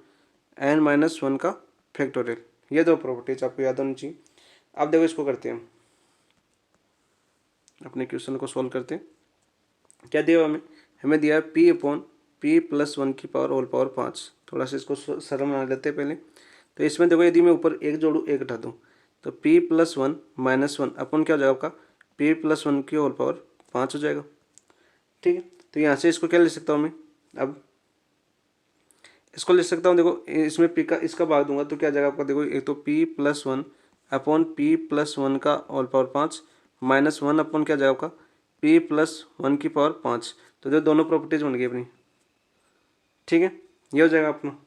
n minus 1 का फैक्टोरियल। ये 2 प्रॉपर्टीज आपको याद होनी चाहिए। अब देखो इसको करते हैं, अपने क्वेश्चन को सॉल्व करते हैं। क्या दिया हमें, हमें दिया है पी अपॉन पी प्लस 1 की पावर होल पावर 5। थोड़ा सा इसको सरल बना लेते हैं पहले। तो इसमें देखो यदि मैं ऊपर 1 जोड़ूँ 1 हटा दूँ तो पी प्लस 1 माइनस 1 अपन क्या हो जाएगा आपका, पी प्लस 1 की होल पावर 5 हो जाएगा। ठीक है, तो यहाँ से इसको क्या ले सकता हूँ मैं, अब इसको ले सकता हूँ। देखो इसमें पी का इसका भाग दूंगा तो क्या आ जाएगा आपका, देखो एक तो P plus 1 upon p plus 1 का होल पावर 5 माइनस 1 अपॉन क्या जाएगा आपका, पी प्लस 1 की पावर 5। तो जो दोनों प्रॉपर्टीज बन गई अपनी। ठीक है, ये हो जाएगा अपना।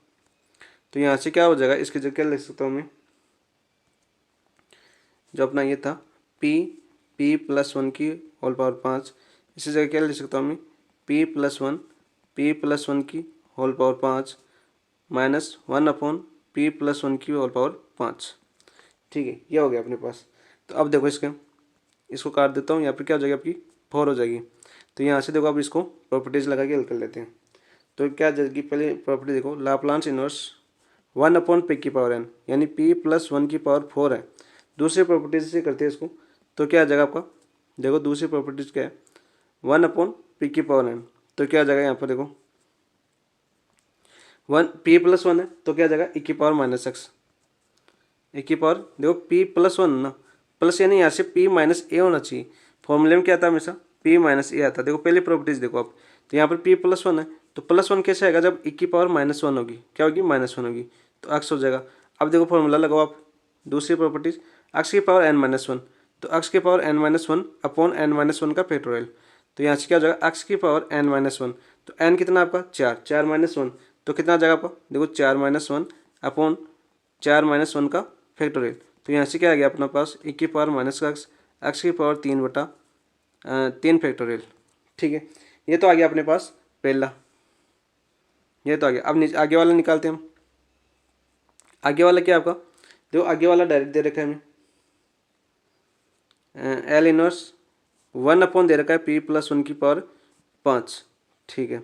तो यहाँ से क्या हो जाएगा, इसकी जगह क्या लिख सकता हूँ मैं, जो अपना ये था पी प्लस 1 की होल पावर 5, इसी जगह क्या लिख सकता हूँ मैं, पी प्लस 1 की whole power 5 minus 1 upon p plus 1 की होल पावर 5। ठीक है, ये हो गया अपने पास। तो अब देखो इसको काट देता हूँ, यहाँ पर क्या हो जाएगी आपकी 4 हो जाएगी। तो यहाँ से देखो अब इसको प्रॉपर्टीज लगा के हल कर लेते हैं। तो क्या जाएगी, पहले प्रॉपर्टी देखो, लाप्लास इनवर्स 1 अपॉन पी की पावर एन, यानी पी प्लस 1 की पावर 4 है। दूसरी प्रॉपर्टीज से करते हैं इसको, तो क्या आ जाएगा आपका, देखो दूसरी प्रॉपर्टीज क्या है, 1 अपॉन पी की पावर एन। तो क्या आ जाएगा यहाँ पर देखो 1 पी प्लस 1 है तो क्या आ जाएगा, ई की पावर माइनस एक्स, ए की पावर देखो पी प्लस 1 ना, प्लस यानी यहाँ से पी माइनस ए होना चाहिए। फॉर्मूले में क्या आता है हमेशा, पी माइनस ए आता है। देखो पहले प्रॉपर्टीज देखो आप, तो यहाँ पर पी प्लस 1 है तो प्लस 1 कैसे आएगा, जब ई की पावर माइनस 1 होगी, क्या होगी माइनस 1 होगी, तो एक्स हो जाएगा। अब देखो फॉर्मूला लगाओ आप, दूसरी प्रॉपर्टीज एक्स की पावर एन माइनस 1, तो एक्स की power n minus 1 upon n minus 1 का फैक्टोरियल। तो यहाँ से क्या हो जाएगा, एक्स की पावर एन माइनस 1, तो एन कितना आपका 4, 4 माइनस 1 तो कितना आ जाएगा आपका, देखो 4 माइनस 1 अपॉन 4 माइनस 1 का फैक्टोरियल। तो यहाँ से क्या आ गया अपना पास, ई की पावर माइनस का एक्स की पावर 3 फैक्टोरियल। ठीक है, ये तो आ गया अपने पास पहला, ये तो आ गया। अब आगे वाला निकालते हैं हम। आगे वाला क्या आपका, देखो आगे वाला डायरेक्ट दे रखा है हमें, एल इनवर्स 1 अपॉन दे रखा है पी प्लस 1 की पावर 5। ठीक है,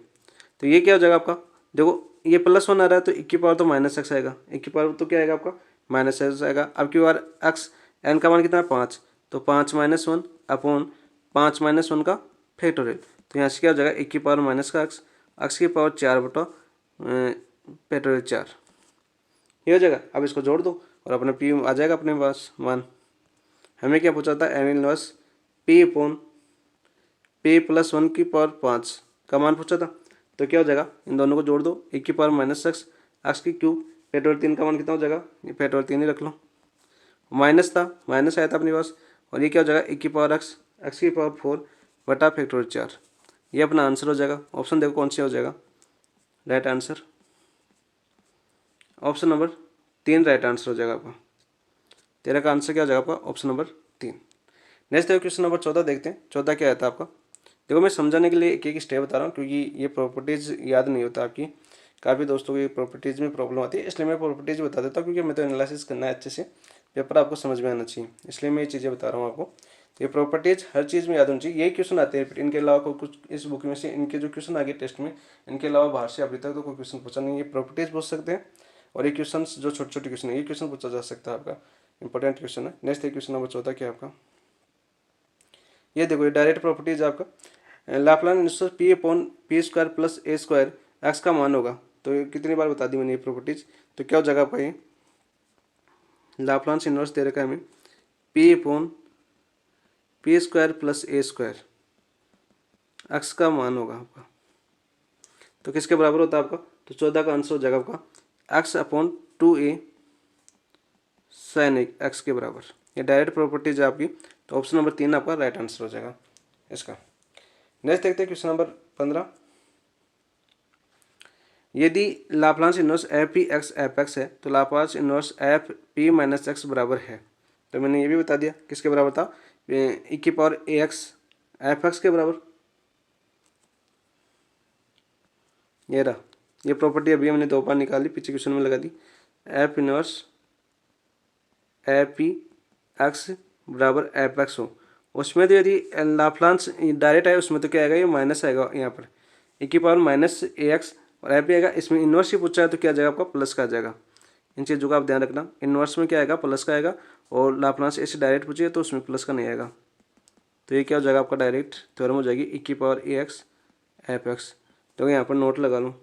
तो ये क्या हो जाएगा आपका, देखो ये प्लस 1 आ रहा है तो एक की पावर तो माइनस एक्स आएगा, एक की पावर तो क्या आएगा आपका माइनस एक्स आएगा। अब की बार एक्स एन का मान कितना है 5, तो 5 माइनस 1 अपॉन 5 माइनस 1 का फैक्टोरियल। तो यहाँ से क्या हो जाएगा, एक की पावर माइनस का एक्स की पावर 4 बटा फैक्टोरियल 4, ये हो जाएगा। अब इसको जोड़ दो और अपना पी आ जाएगा अपने पास मान। हमें क्या पूछा था, N inverse P upon p plus 1 की पावर 5 का मान पूछा था। तो क्या हो जाएगा, इन दोनों को जोड़ दो, एक की पावर माइनस एक्स, एक्स की क्यूब, फैक्टोरियल 3 का मान कितना हो जाएगा, ये फैक्टोरियल 3 ही रख लो, माइनस था माइनस आया था अपने पास, और ये क्या हो जाएगा, एक की पावर एक्स, एक्स की पावर 4 बटा फैक्टोरियल 4। ये अपना आंसर हो जाएगा। ऑप्शन देखो कौन सा हो जाएगा right answer, option number 3 right answer हो जाएगा आपका। 13 का आंसर क्या हो जाएगा आपका, ऑप्शन नंबर 3। नेक्स्ट देखो क्वेश्चन नंबर 14 देखते हैं। 14 क्या आता है आपका, देखो मैं समझाने के लिए एक एक स्टेप बता रहा हूँ क्योंकि ये प्रॉपर्टीज़ याद नहीं होता आपकी, काफ़ी दोस्तों को ये प्रॉपर्टीज़ में प्रॉब्लम आती है, इसलिए मैं प्रॉपर्टीज़ बता देता हूँ क्योंकि मैं तो एनालिसिस करना है अच्छे से, पेपर आपको समझ में आना चाहिए, इसलिए मैं ये चीज़ें बता रहा हूँ आपको। तो ये प्रॉपर्टीज़ हर चीज़ में याद होनी चाहिए। यही क्वेश्चन आते हैं, इनके अलावा कोई कुछ इस बुक में से इनके जो क्वेश्चन आगे टेस्ट में, इनके अलावा बाहर से अभी तक तो कोई क्वेश्चन पूछा नहीं। ये प्रॉपर्टीज़ पूछ सकते हैं और ये क्वेश्चन जो छोटे छोटे क्वेश्चन है ये क्वेश्चन पूछा जा सकता है, आपका इंपॉर्टेंट क्वेश्चन है। नेक्स्ट है क्वेश्चन नंबर 14 क्या आपका, ये देखो ये डायरेक्ट प्रॉपर्टीज आपका, Laplace inverse P upon P square plus A square X का मान होगा। तो ये कितनी बार बता दी मैंने ये प्रॉपर्टीज। तो क्या हो जाएगा आपका ये लाप्लास इनवर्स दे रखा है हमें P upon P square plus A square X का मान होगा आपका। तो किसके बराबर होता है आपका, तो 14 का आंसर हो जाएगा आपका x upon 2a sine x के बराबर। ये डायरेक्ट प्रॉपर्टीज है आपकी। तो ऑप्शन नंबर 3 आपका राइट आंसर हो जाएगा इसका। नेक्स्ट देखते हैं क्वेश्चन नंबर 15। यदि Laplace inverse F P x F x है तो Laplace inverse F P minus x बराबर है। तो मैंने ये भी बता दिया किसके बराबर था, ई की power A X F x के बराबर। ये रहा, ये प्रॉपर्टी अभी हमने 2 बार निकाली, पीछे क्वेश्चन में लगा दी। F inverse F P X बराबर एफ एक्स हो, उसमें तो यदि लाप्लास डायरेक्ट आए उसमें तो क्या आएगा, ये माइनस आएगा यहाँ पर ई की पावर माइनस ए एक्स और एफ भी आएगा। इसमें इन्वर्स ही पूछा है तो क्या आ जाएगा आपका प्लस का आ जाएगा। इन चीज़ों का आप ध्यान रखना, इन्वर्स में क्या आएगा प्लस का आएगा और लाप्लास ऐसे डायरेक्ट पूछिए तो उसमें प्लस का नहीं आएगा। तो ये क्या हो जाएगा आपका डायरेक्ट थ्योरम हो जाएगी ई की power A X F x. तो यहाँ पर नोट लगा लूँ,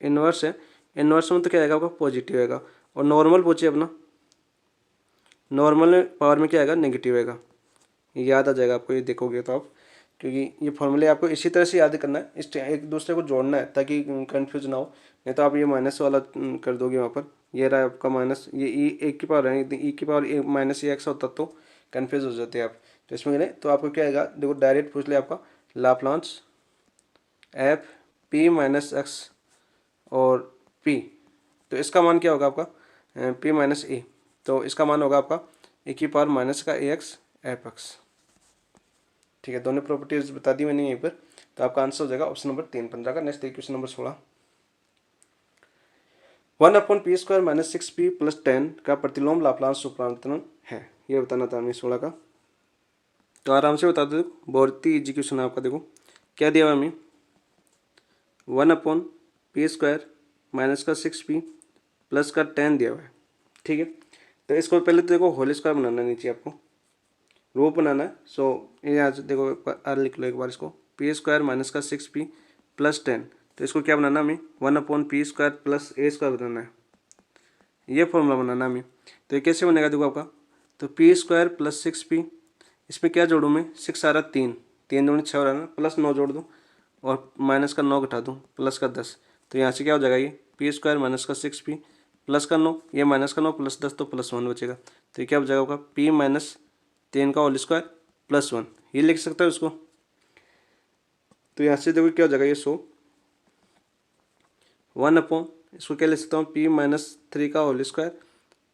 इन्वर्स है, इन्वर्स में तो क्या आएगा आपका पॉजिटिव आएगा और नॉर्मल पूछिए अपना, नॉर्मल पावर में क्या आएगा नेगेटिव आएगा। याद आ जाएगा आपको ये देखोगे तो आप, क्योंकि ये फॉर्मूले आपको इसी तरह से याद करना है, इस एक दूसरे को जोड़ना है ताकि कंफ्यूज ना हो। नहीं तो आप ये माइनस वाला कर दोगे वहाँ पर, ये रहा आपका माइनस, ये ई एक की पावर है, ई की पावर ए माइनस ए एक्स होता तो कन्फ्यूज हो जाते हैं आप। तो इसमें करें तो आपको क्या आएगा, देखो डायरेक्ट पूछ लिया आपका Laplace F P minus x और पी, तो इसका मान क्या होगा आपका पी माइनस ए, तो इसका मान होगा आपका ए की पावर माइनस का ए एक्स एफ एक्स। ठीक है, दोनों प्रॉपर्टीज बता दी मैंने यहीं पर। तो आपका आंसर हो जाएगा ऑप्शन नंबर 3 15 का। Next question number 16। 1/p² minus 6p plus 10 का प्रतिलोम लाप्लास रूपांतरण है, ये बताना था हमें 16 का। तो आराम से बता दो, बहुत ही इजी क्वेश्चन है आपका। देखो क्या दिया हुआ हमें 1/p² माइनस का 6p प्लस का 10 दिया हुआ है। ठीक है, तो इसको पहले तो देखो होल स्क्वायर बनाना नीचे आपको रो बनाना है। सो यहाँ से देखो आर लिख लो एक बार इसको, p² माइनस का 6p प्लस 10, तो इसको क्या बनाना हमें 1/p² प्लस a² बनाना है, ये फॉर्मूला बनाना हमें। तो ये कैसे बनेगा देखो आपका, तो p² प्लस 6p, इसमें क्या जोड़ूँ मैं, 6 आ रहा 3, 3 दूनी 6 हो रहा है ना, प्लस 9 जोड़ दूँ और माइनस का 9 घटा दूँ प्लस का 10। तो यहाँ से क्या हो जाएगा, ये p² माइनस का 6p प्लस का 9, ये माइनस का 9 प्लस 10 तो प्लस 1 बचेगा। तो ये क्या हो जाएगा आपका p माइनस 10 का होल स्क्वायर प्लस 1, ये लिख सकता है उसको। तो यहाँ से देखो क्या हो जाएगा, ये 1/, इसको क्या लिख सकता हूँ p माइनस 3 का होल स्क्वायर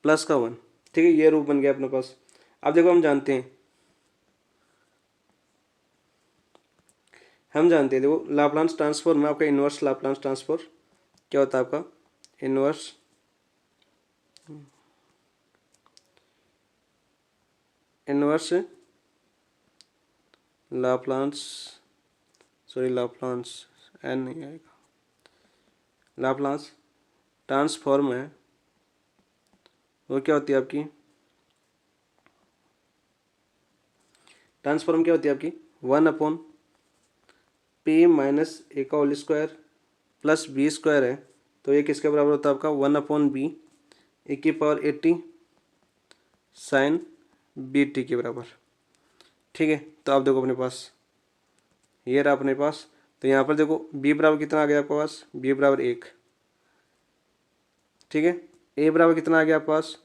प्लस का 1। ठीक है, ये रूप बन गया अपने पास। अब देखो हम जानते हैं देखो लाप्लास ट्रांसफॉर्म में आपका इनवर्स लाप्लास ट्रांसफॉर्म क्या होता है आपका, इनवर्स लाप्लास एन नहीं आएगा, लाप्लास ट्रांसफॉर्म है वो क्या होती है आपकी, ट्रांसफॉर्म क्या होती है आपकी 1/p माइनस ए का होल स्क्वायर प्लस b² है। तो ये किसके बराबर होता है आपका 1/b ए की पावर 80 साइन bt के बराबर। ठीक है, तो आप देखो अपने पास ये रहा अपने पास। तो यहाँ पर देखो b बराबर कितना आ गया आपके पास, b बराबर 1। ठीक है, a बराबर कितना आ गया आपके पास,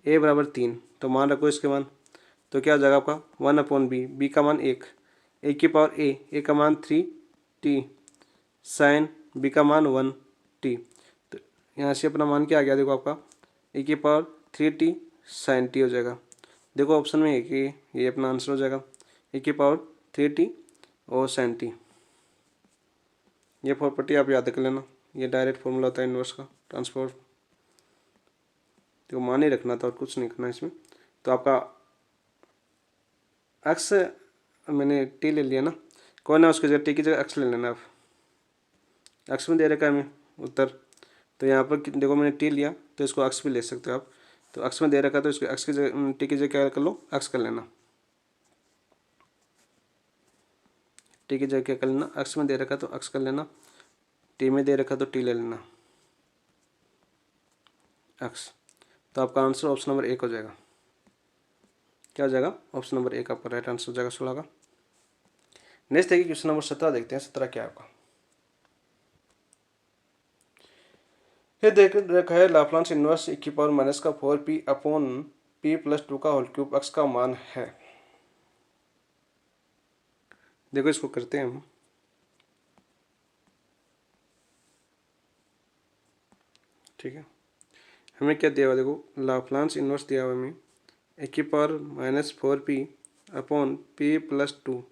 a बराबर 3। तो मान रखो इसके मान, तो क्या हो जाएगा आपका 1/b, b का मान 1, a की पावर a का मान 3t साइन b का मान 1t। तो यहाँ से अपना मान क्या आ गया देखो आपका a की पावर 3t साइन t हो जाएगा। देखो ऑप्शन में एक ये अपना आंसर हो जाएगा a की पावर 3t और साइन t। ये प्रॉपर्टी आप याद कर लेना, ये डायरेक्ट फॉर्मूला होता है इनवर्स का ट्रांसफॉर्म। तो मान ही रखना था और कुछ नहीं करना इसमें। तो आपका एक्स मैंने टी ले लिया ना, कौन है उसकी जगह टी की जगह एक्स ले लेना आप। एक्स में दे रखा है हमें उत्तर, तो यहाँ पर देखो मैंने टी लिया तो इसको एक्स भी ले सकते हो आप। तो एक्स में दे रखा तो इसको एक्स की जगह टी की जगह क्या कर लो, एक्स कर लेना। टी की जगह क्या कर लेना, अक्स में दे रखा तो अक्स कर लेना, टी में दे रखा तो टी ले लेना, अक्स। तो आपका आंसर ऑप्शन नंबर 1 हो जाएगा। क्या हो जाएगा? ऑप्शन नंबर 1 आपका राइट आंसर हो जाएगा 16 का। नेक्स्ट देखिए क्वेश्चन नंबर 17 देखते हैं। 17 क्या होगा? ये देख रखा है लाप्लास इनवर्स e की पावर माइनस का 4p अपॉन p प्लस 2 का होल क्यूब x का मान है। देखो इसको करते हैं हम। ठीक है, हमें क्या दिया हुआ? देखो लाप्लास इनवर्स दिया हुआ हमें e की power minus 4p upon p plus 2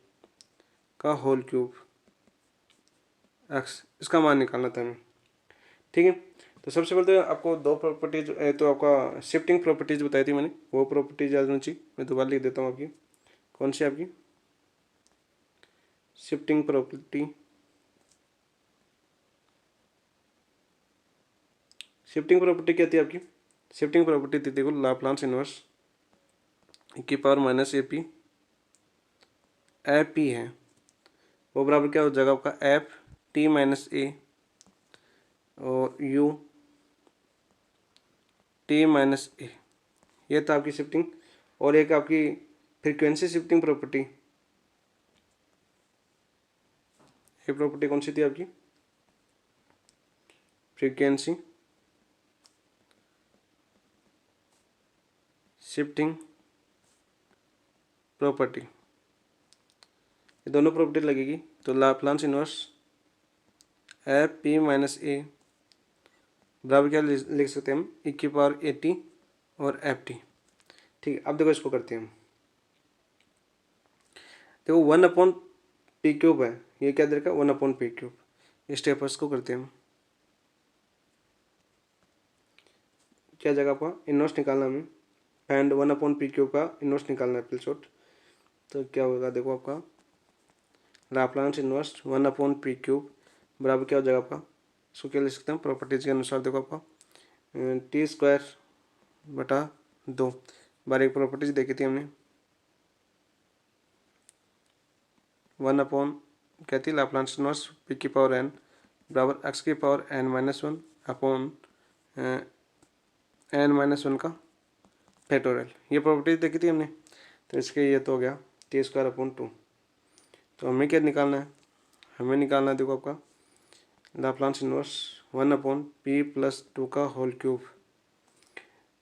का होल क्यूब x, इसका मान निकालना था हमें। ठीक है, तो सबसे पहले तो आपको दो प्रॉपर्टीज, तो आपका शिफ्टिंग प्रॉपर्टीज बताई थी मैंने, वो प्रॉपर्टीज याद होनी चाहिए। मैं दोबारा लिख देता हूँ आपकी। कौन सी आपकी? Shifting property. शिफ्टिंग प्रॉपर्टी क्या थी आपकी? शिफ्टिंग प्रॉपर्टी थी, देखो लाप्लास इनवर्स की पावर माइनस ए पी है, वो बराबर क्या हो जाएगा आपका एफ टी माइनस ए और यू टी माइनस ए। ये था आपकी शिफ्टिंग। और एक आपकी फ्रीक्वेंसी शिफ्टिंग प्रॉपर्टी, ये प्रॉपर्टी कौन सी थी आपकी? फ्रीक्वेंसी शिफ्टिंग प्रॉपर्टी, ये दोनों प्रॉपर्टी लगेगी। तो Laplace inverse F P minus A बराबर क्या लिख सकते हैं हम? ई की पावर ए टी और एफ टी। ठीक है, अब देखो इसको करते हैं हम। देखो 1 अपॉन पी क्यूब है, ये क्या दे रखा है? 1 अपॉन पी क्यूब। इस स्टेपर्स को करते हैं हम। क्या जगह आपका इनवर्स निकालना हमें, एंड 1 अपॉन पी क्यूब का इनवर्स निकालना है पिल शॉट। तो क्या होगा? देखो आपका लाप्लास इनवर्स 1/p³ बराबर क्या हो जाएगा आपका? इसको क्या लिख सकते हैं प्रॉपर्टीज के अनुसार? देखो आपका t²/2 बार एक प्रॉपर्टीज देखी थी हमने। 1 क्या थी? लाप्लास इनवर्स p की पावर n बराबर x की पावर n-1 अपॉन n-1 का फैक्टोरियल। ये प्रॉपर्टीज देखी थी हमने। तो इसके ये तो हो गया t²/2। तो हमें क्या निकालना है? हमें निकालना है देखो आपका लाप्लास इनवर्स 1/p प्लस 2 का होल क्यूब।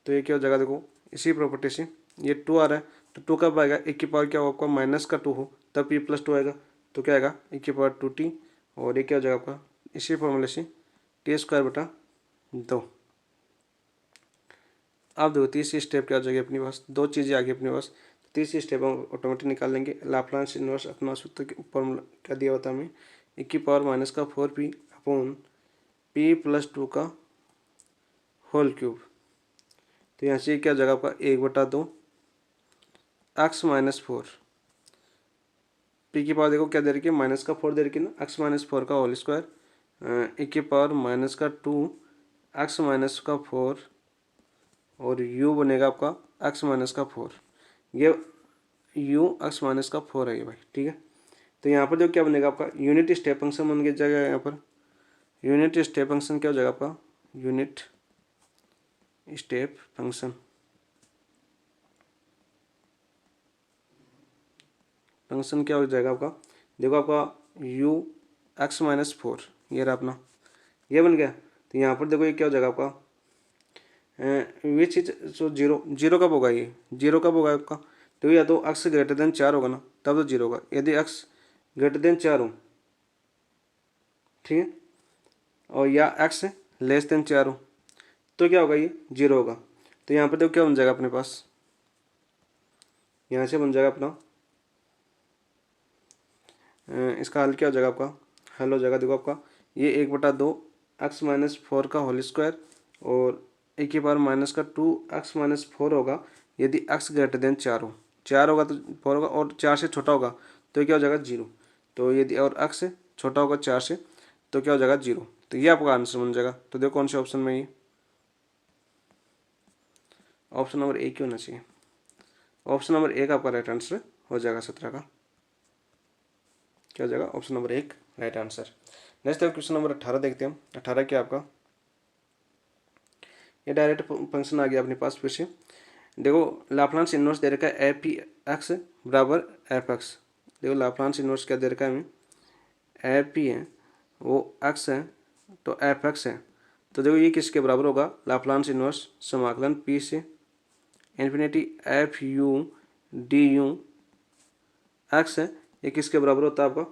तो ये क्या हो जाएगा? देखो इसी प्रॉपर्टी से ये 2 आ रहा है, तो 2 कब आएगा? एक की पावर क्या हो आपका माइनस का 2 हो तब p प्लस 2 आएगा। तो क्या आएगा? एक की पावर 2t। और ये क्या हो जाएगा आपका इसी फॉर्मूले से t²/2। अब देखो तीसरी स्टेप क्या हो जाएगी अपने पास? दो चीज़ें आ गई अपने पास। तीसरी स्टेप हम ऑटोमेटिक निकाल लेंगे। लाप्लास इनवर्स अपना सूत्र फॉर्मूला क्या दिया होता है हमें? एक की पावर माइनस का 4p अपॉन p प्लस 2 का होल क्यूब। तो यहाँ से क्या हो जाएगा आपका 1/2 x-4। पी की पावर देखो क्या दे रखी है? माइनस का 4 दे रखी है ना, x-4 का होल स्क्वायर एक की पावर माइनस का 2 x-4 और u बनेगा आपका x-4। ये u x-4 है ये भाई। ठीक है, तो यहाँ पर जो क्या बनेगा आपका यूनिट स्टेप फंक्शन बन जाएगा। यहाँ पर यूनिट स्टेप फंक्शन क्या हो जाएगा आपका? यूनिट स्टेप फंक्शन क्या हो जाएगा आपका? देखो आपका u x-4 ये रहा अपना, ये बन गया। तो यहाँ पर देखो ये क्या हो जाएगा आपका विच इज सो जीरो कब होगा? ये जीरो कब होगा आपका? तो या तो x greater than 4 होगा ना, तब तो जीरो होगा। यदि x greater than 4 हो, ठीक है, और या x<4 हो तो क्या होगा? ये जीरो होगा। तो यहाँ पर देखो क्या बन जाएगा अपने पास? यहाँ से बन जाएगा अपना इसका हल क्या हो जाएगा आपका? हल हो जाएगा देखो आपका ये 1/2 x-4 का होल स्क्वायर और एक की पावर माइनस का 2 x-4 होगा यदि x greater than 4 हो। 4 होगा तो 4 होगा, और 4 से छोटा होगा तो क्या हो जाएगा? 0। तो यदि और x से छोटा होगा 4 से तो क्या हो जाएगा? 0। तो ये आपका आंसर बन जाएगा। तो देखो कौन से ऑप्शन में? ये ऑप्शन नंबर 1 ही होना चाहिए। ऑप्शन नंबर 1 आपका राइट आंसर हो जाएगा 17 का। क्या हो जाएगा, option number 1 right answer. Next है क्वेश्चन नंबर 18 देखते हैं। 18 क्या आपका, ये डायरेक्ट फंक्शन आ गया अपने पास फिर से। देखो लाप्लांस इनवर्स दे रखा है एफ एक्स बराबर एफ एक्स। देखो लाप्लांस इनवर्स क्या दे रखा है हमें, एफ पी है वो एक्स है तो एफ एक्स है। तो देखो ये किसके बराबर होगा, लाप्लांस इनवर्स समाकलन पी से infinity F U D you x है, ये किसके बराबर होता है आपका,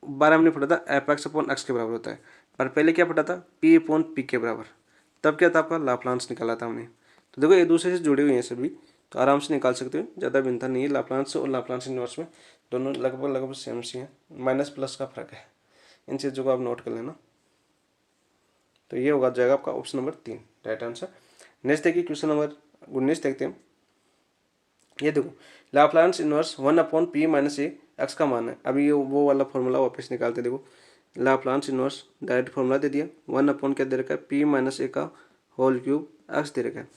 12 हमने पढ़ा था एफ एक्स अपॉन एक्स के बराबर होता है, पर पहले क्या पढ़ा था पी अपॉन पी के बराबर, तब क्या था आपका लाप्लांस निकाला था हमने। तो देखो एक दूसरे से जुड़े हुए हैं सभी, तो आराम से निकाल सकते हो, ज़्यादा भिन्नता नहीं है लाप्लांस और लाप्लांस इनवर्स में, दोनों लगभग लगभग सेम सी हैं, माइनस प्लस का फर्क है, इन चीज़ों को आप नोट कर लेना। तो ये होगा जाएगा आपका option number 3 right answer. Next देखिए क्वेश्चन नंबर 19 देखते हैं। ये देखो Laplace inverse 1 upon P minus ए एक्स का मान है। अभी ये वो वाला फॉर्मूला वापस निकालते देखो, लाप्लांस इनवर्स डायरेक्ट फॉर्मूला दे दिया, 1 अपॉन क्या दे रखा है पी माइनस ए का होल क्यूब एक्स दे रखा है।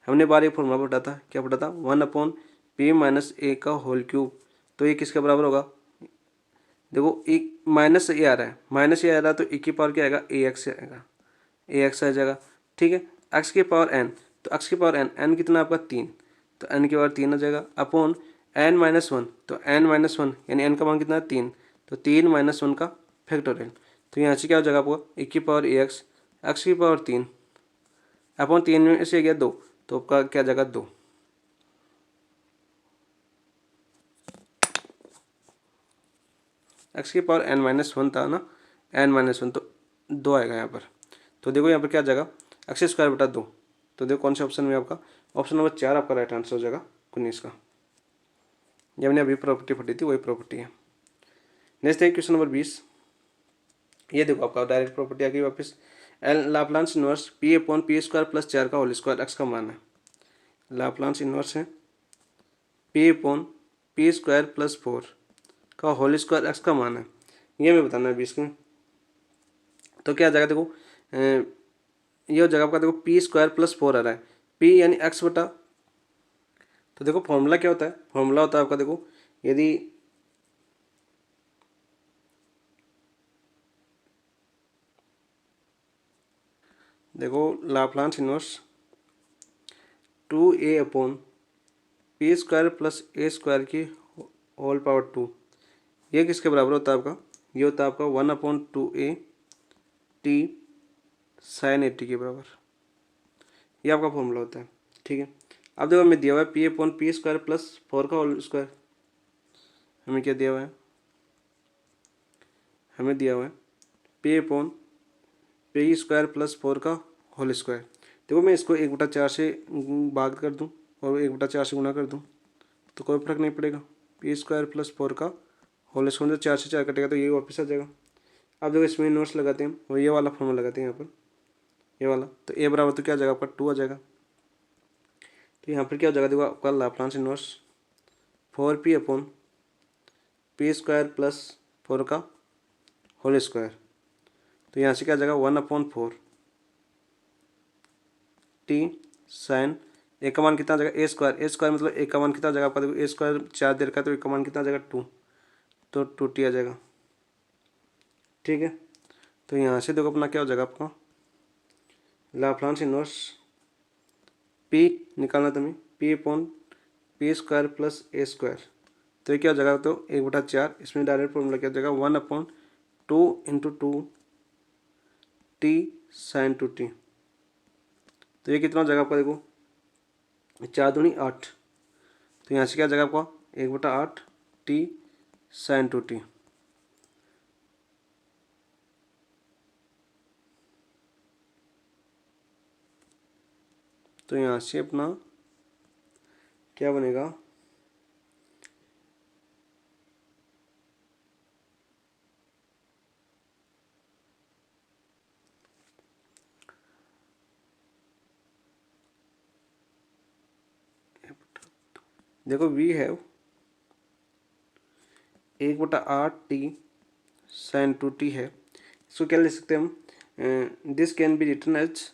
हमने बार ये फॉर्मूला पढ़ा था, क्या पढ़ा था 1 अपॉन पी माइनस ए का होल क्यूब, तो ये किसके बराबर होगा, देखो एक माइनस ए आ रहा है, माइनस ए आ रहा है तो ए की पावर क्या आएगा ए एक्स आएगा, ए एक्स आ जाएगा। ठीक है, एक्स की पावर एन, तो एक्स की पावर एन, एन कितना आपका 3, तो एन की पावर 3 आ जाएगा अपॉन एन माइनस 1, तो एन माइनस 1 यानी एन का मान कितना है 3, तो 3 माइनस 1 का फैक्टोरियल, तो यहाँ से क्या हो जाएगा आपको ए की पावर ए एक्स की पावर 3 अपॉन 3 में से गया 2, तो आपका क्या जाएगा 2। एक्स की पावर एन माइनस 1 था ना, एन माइनस 1 तो 2 आएगा यहाँ पर। तो देखो यहाँ पर क्या आ जाएगा एक्स स्क्वायर बटा 2, तो देखो कौन से ऑप्शन में आपका, ऑप्शन नंबर 4 आपका राइट आंसर हो जाएगा 19 का। ये हमने अभी प्रॉपर्टी पढ़ी थी वही प्रॉपर्टी है। नेक्स्ट है क्वेश्चन नंबर 20। ये देखो आपका डायरेक्ट प्रॉपर्टी आ गई वापस, L Laplace inverse P upon P square plus 4 का होल स्क्वायर एक्स का मान है। लाप्लांस इनवर्स है P upon P square plus 4 का होल स्क्वायर एक्स का मान है, ये हमें बताना है 20 में। तो क्या आ जाएगा देखो ये हो जाएगा आपका, देखो पी स्क्वायर प्लस 4 आ रहा है, पी यानी एक्स बटा, तो देखो फॉर्मूला क्या होता है, फॉर्मूला होता है आपका देखो, यदि देखो Laplace inverse 2a upon P square plus A square की होल पावर 2, ये किसके बराबर होता है आपका, ये होता है आपका 1 अपॉन 2a टी साइन 80 के बराबर, ये आपका फॉर्मूला होता है। ठीक है, अब देखो हमें दिया हुआ है P upon P square plus 4 का होल स्क्वायर, हमें क्या दिया हुआ है, हमें दिया हुआ है P upon P square plus 4 का होल स्क्वायर। देखो मैं इसको 1/4 से भाग कर दूं और 1/4 से गुणा कर दूं तो कोई फर्क नहीं पड़ेगा, पी स्क्वायर प्लस 4 का होल स्क्वायर, 4 से 4 कटेगा तो ये वापस आ जाएगा। अब देखो इसमें इनवर्स लगाते हैं और ये वाला फॉर्मूला लगाते हैं यहाँ पर, ये वाला, तो ए बराबर तो क्या आ जाएगा आपका 2 आ जाएगा। तो यहाँ पर क्या हो जाएगा देखो आपका Laplace inverse 4p upon P square plus 4 का होल स्क्वायर, तो यहाँ से क्या आ जाएगा 1 अपॉन 4 टी साइन, ए का मान कितना आ जाएगा ए स्क्वायर, ए स्क्वायर मतलब ए का मान कितना आ जाएगा आपका, देखो ए स्क्वायर 4 दे रखा है तो ए का मान कितना आ जाएगा 2, तो 2t आ जाएगा। ठीक है, तो यहाँ से देखो अपना क्या हो जाएगा आपका लाप्लांस इनवर्स पी निकालना तुम्हें, P upon P square plus A square, तो ये क्या हो जाएगा, तो 1/4, इसमें डायरेक्ट फॉर्मूला क्या हो जाएगा 1 upon 2 into 2 T sign 2t, तो ये कितना हो जाएगा आपका देखो 4 दूनी 8, तो यहाँ से क्या आ जाएगा आपका 1/8 टी साइन 2t। तो यहाँ से अपना क्या बनेगा, देखो v है 1/8 टी साइन 2t है, इसको क्या लिख सकते हैं हम, this can be written as,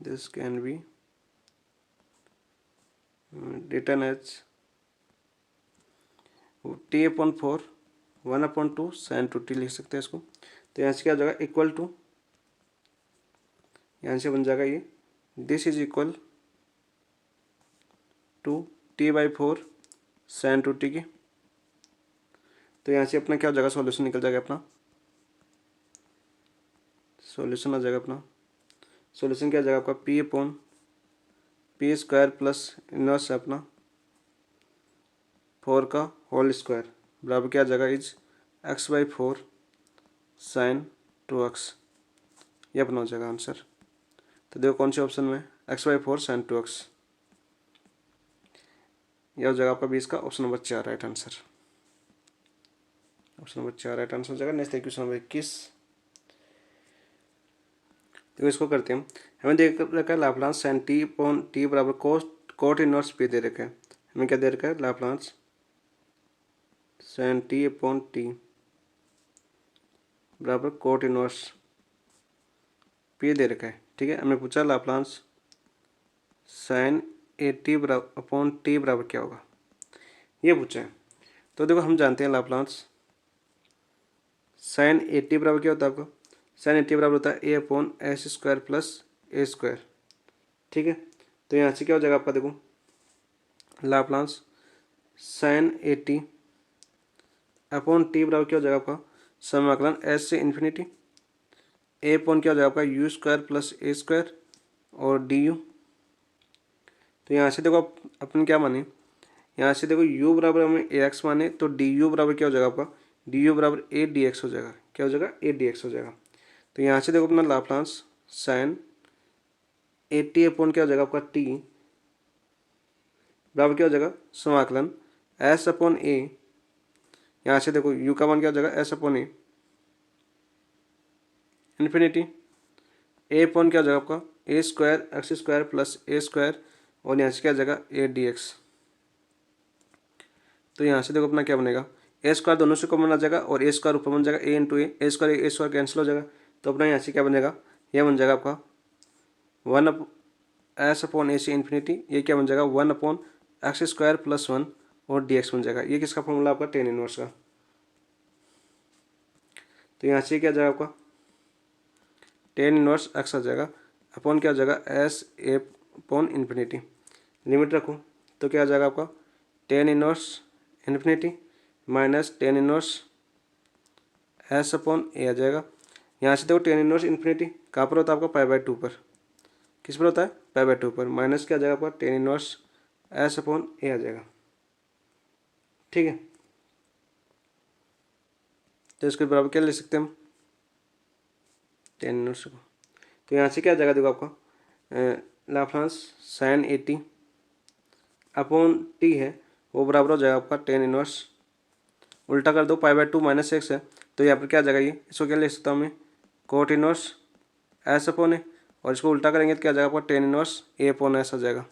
this can be written as t upon 4 1/2 sine 2t लिख सकते हैं इसको। तो यहाँ से क्या हो जाएगा इक्वल टू, यहाँ से बन जाएगा ये this is equal to t/4 sine 2t की। तो यहाँ से अपना क्या हो जाएगा सॉल्यूशन निकल जाएगा, अपना सॉल्यूशन आ जाएगा। अपना सॉल्यूशन क्या आ जाएगा आपका p upon P square plus inverse है अपना 4 का होल स्क्वायर बराबर क्या आ जाएगा इज x/4 साइन 2x। ये अपना हो जाएगा आंसर। तो देखो कौन से ऑप्शन में x/4 साइन 2x, यह हो जाएगा आपका 20 का option number 4 right answer. Option number 4 right answer हो जाएगा। Next question number 21। तो इसको करते हैं। हमें देख रखा है Laplace sine t upon t बराबर कोट इनवर्स पी दे रखा है। हमें क्या दे रखा है Laplace sine t upon t बराबर कोट इनवर्स पी दे रखा है। ठीक है, हमें पूछा लाप्लास साइन ए टी बराबर अपॉन टी बराबर क्या होगा, ये पूछा है। तो देखो हम जानते हैं लाप्लास साइन ए टी बराबर क्या होता है आपका, साइन ए टी बराबर होता है ए upon S square plus A square. ठीक है, तो यहाँ से क्या हो जाएगा आपका देखो Laplace sine a t upon t बराबर क्या हो जाएगा आपका समाकलन एस से इन्फिनिटी ए अपॉन क्या हो जाएगा आपका you square plus A square और डी यू। तो यहाँ से देखो अपन क्या माने, यहाँ से देखो u बराबर हमें ए एक्स माने तो डी यू बराबर क्या हो जाएगा आपका डी यू बराबर ए डी एक्स हो जाएगा। क्या हो जाएगा ए डी एक्स हो जाएगा। तो यहाँ से देखो अपना Laplace sine a t upon क्या हो जाएगा आपका टी बराबर क्या हो जाएगा समाकलन एस अपॉन ए, यहाँ से देखो u का मान क्या हो जाएगा एस अपॉन ए इन्फिनिटी ए अपॉन क्या हो जाएगा आपका ए square x square plus A square और यहाँ से क्या हो जाएगा ए डी एक्स। तो यहाँ से देखो अपना क्या बनेगा ए स्क्वायर दोनों से कॉमन आ जाएगा और ए स्क्वायर ऊपर बन जाएगा ए इंटू ए स्क्वायर कैंसिल हो जाएगा। तो अपना यहाँ से क्या बनेगा यह बन जाएगा आपका 1 एस अपॉन ए से इन्फिनिटी, ये क्या बन जाएगा 1 अपॉन एक्स स्क्वायर प्लस 1 और डी एक्स बन जाएगा। ये किसका फॉर्मूला आपका टेन इनवर्स का। तो यहाँ से क्या जाएगा आपका टेन इनवर्स एक्स आ जाएगा अपॉन क्या हो जाएगा S A upon infinity. Limit रखो तो क्या आ जाएगा आपका tan inverse infinity minus tan inverse S upon A आ जाएगा। यहाँ से देखो टेन इनवर्स इन्फिनिटी कहाँ पर होता है आपका π/2 पर, किस पर होता है π/2 पर, माइनस क्या आ जाएगा आपका tan inverse S upon A आ जाएगा। ठीक है, तो इसके बराबर क्या ले सकते हैं हम टेन इनवर्स को। तो यहाँ से क्या आ जाएगा देखो आपका Laplace sine a t upon t है वो बराबर हो जाएगा आपका टेन इनवर्स, उल्टा कर दो π/2 माइनस एक्स है तो यहाँ पर क्या आ जाएगा ये, इसको क्या ले सकता हूँ मैं कोट इनवर्स एस अपॉन ए और इसको उल्टा करेंगे तो क्या आ जाएगा आपका टेन इनवर्स ए अपॉन एस आ जाएगा,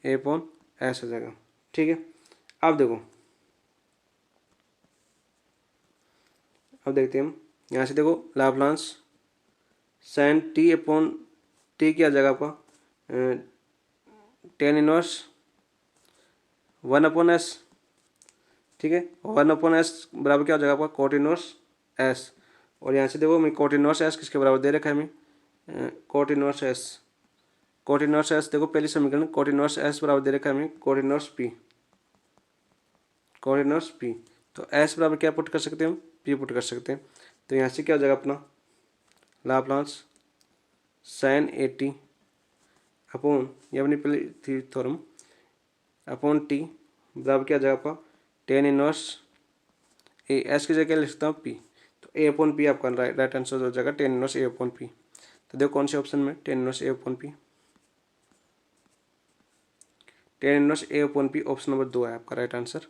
ए अपॉन एस आ जाएगा। ठीक है, अब देखो अब देखते हैं हम यहाँ से देखो Laplace sine t upon t क्या आ जाएगा आपका टेन इनवर्स 1 अपॉन एस। ठीक है, 1 अपॉन एस बराबर क्या हो जाएगा आपका कोट इनवर्स एस और यहाँ से देखो मैं कोट इनवर्स एस किसके बराबर दे रखा है हमें cot inverse S. Cot inverse S देखो पहली समीकरण कोट इनवर्स एस बराबर दे रखा है हमें coat inverse P, coat inverse P. तो एस बराबर क्या पुट कर सकते हैं हम पी पुट कर सकते हैं। तो यहाँ से क्या हो जाएगा अपना Laplace sine a t upon ये अपनी पहली थी थ्योरम अपॉन टी बराबर क्या आ जाएगा आपका टेन इनवर्स ए एस की जगह लिख सकता हूँ पी। तो ए अपॉन पी आपका राइट आंसर हो जाएगा टेन इनवर्स ए अपॉन पी। तो देखो कौन से ऑप्शन में टेन इनवर्स ए अपॉन पी, टेन इनवर्स ए अपॉन पी ऑप्शन नंबर 2 है आपका right answer.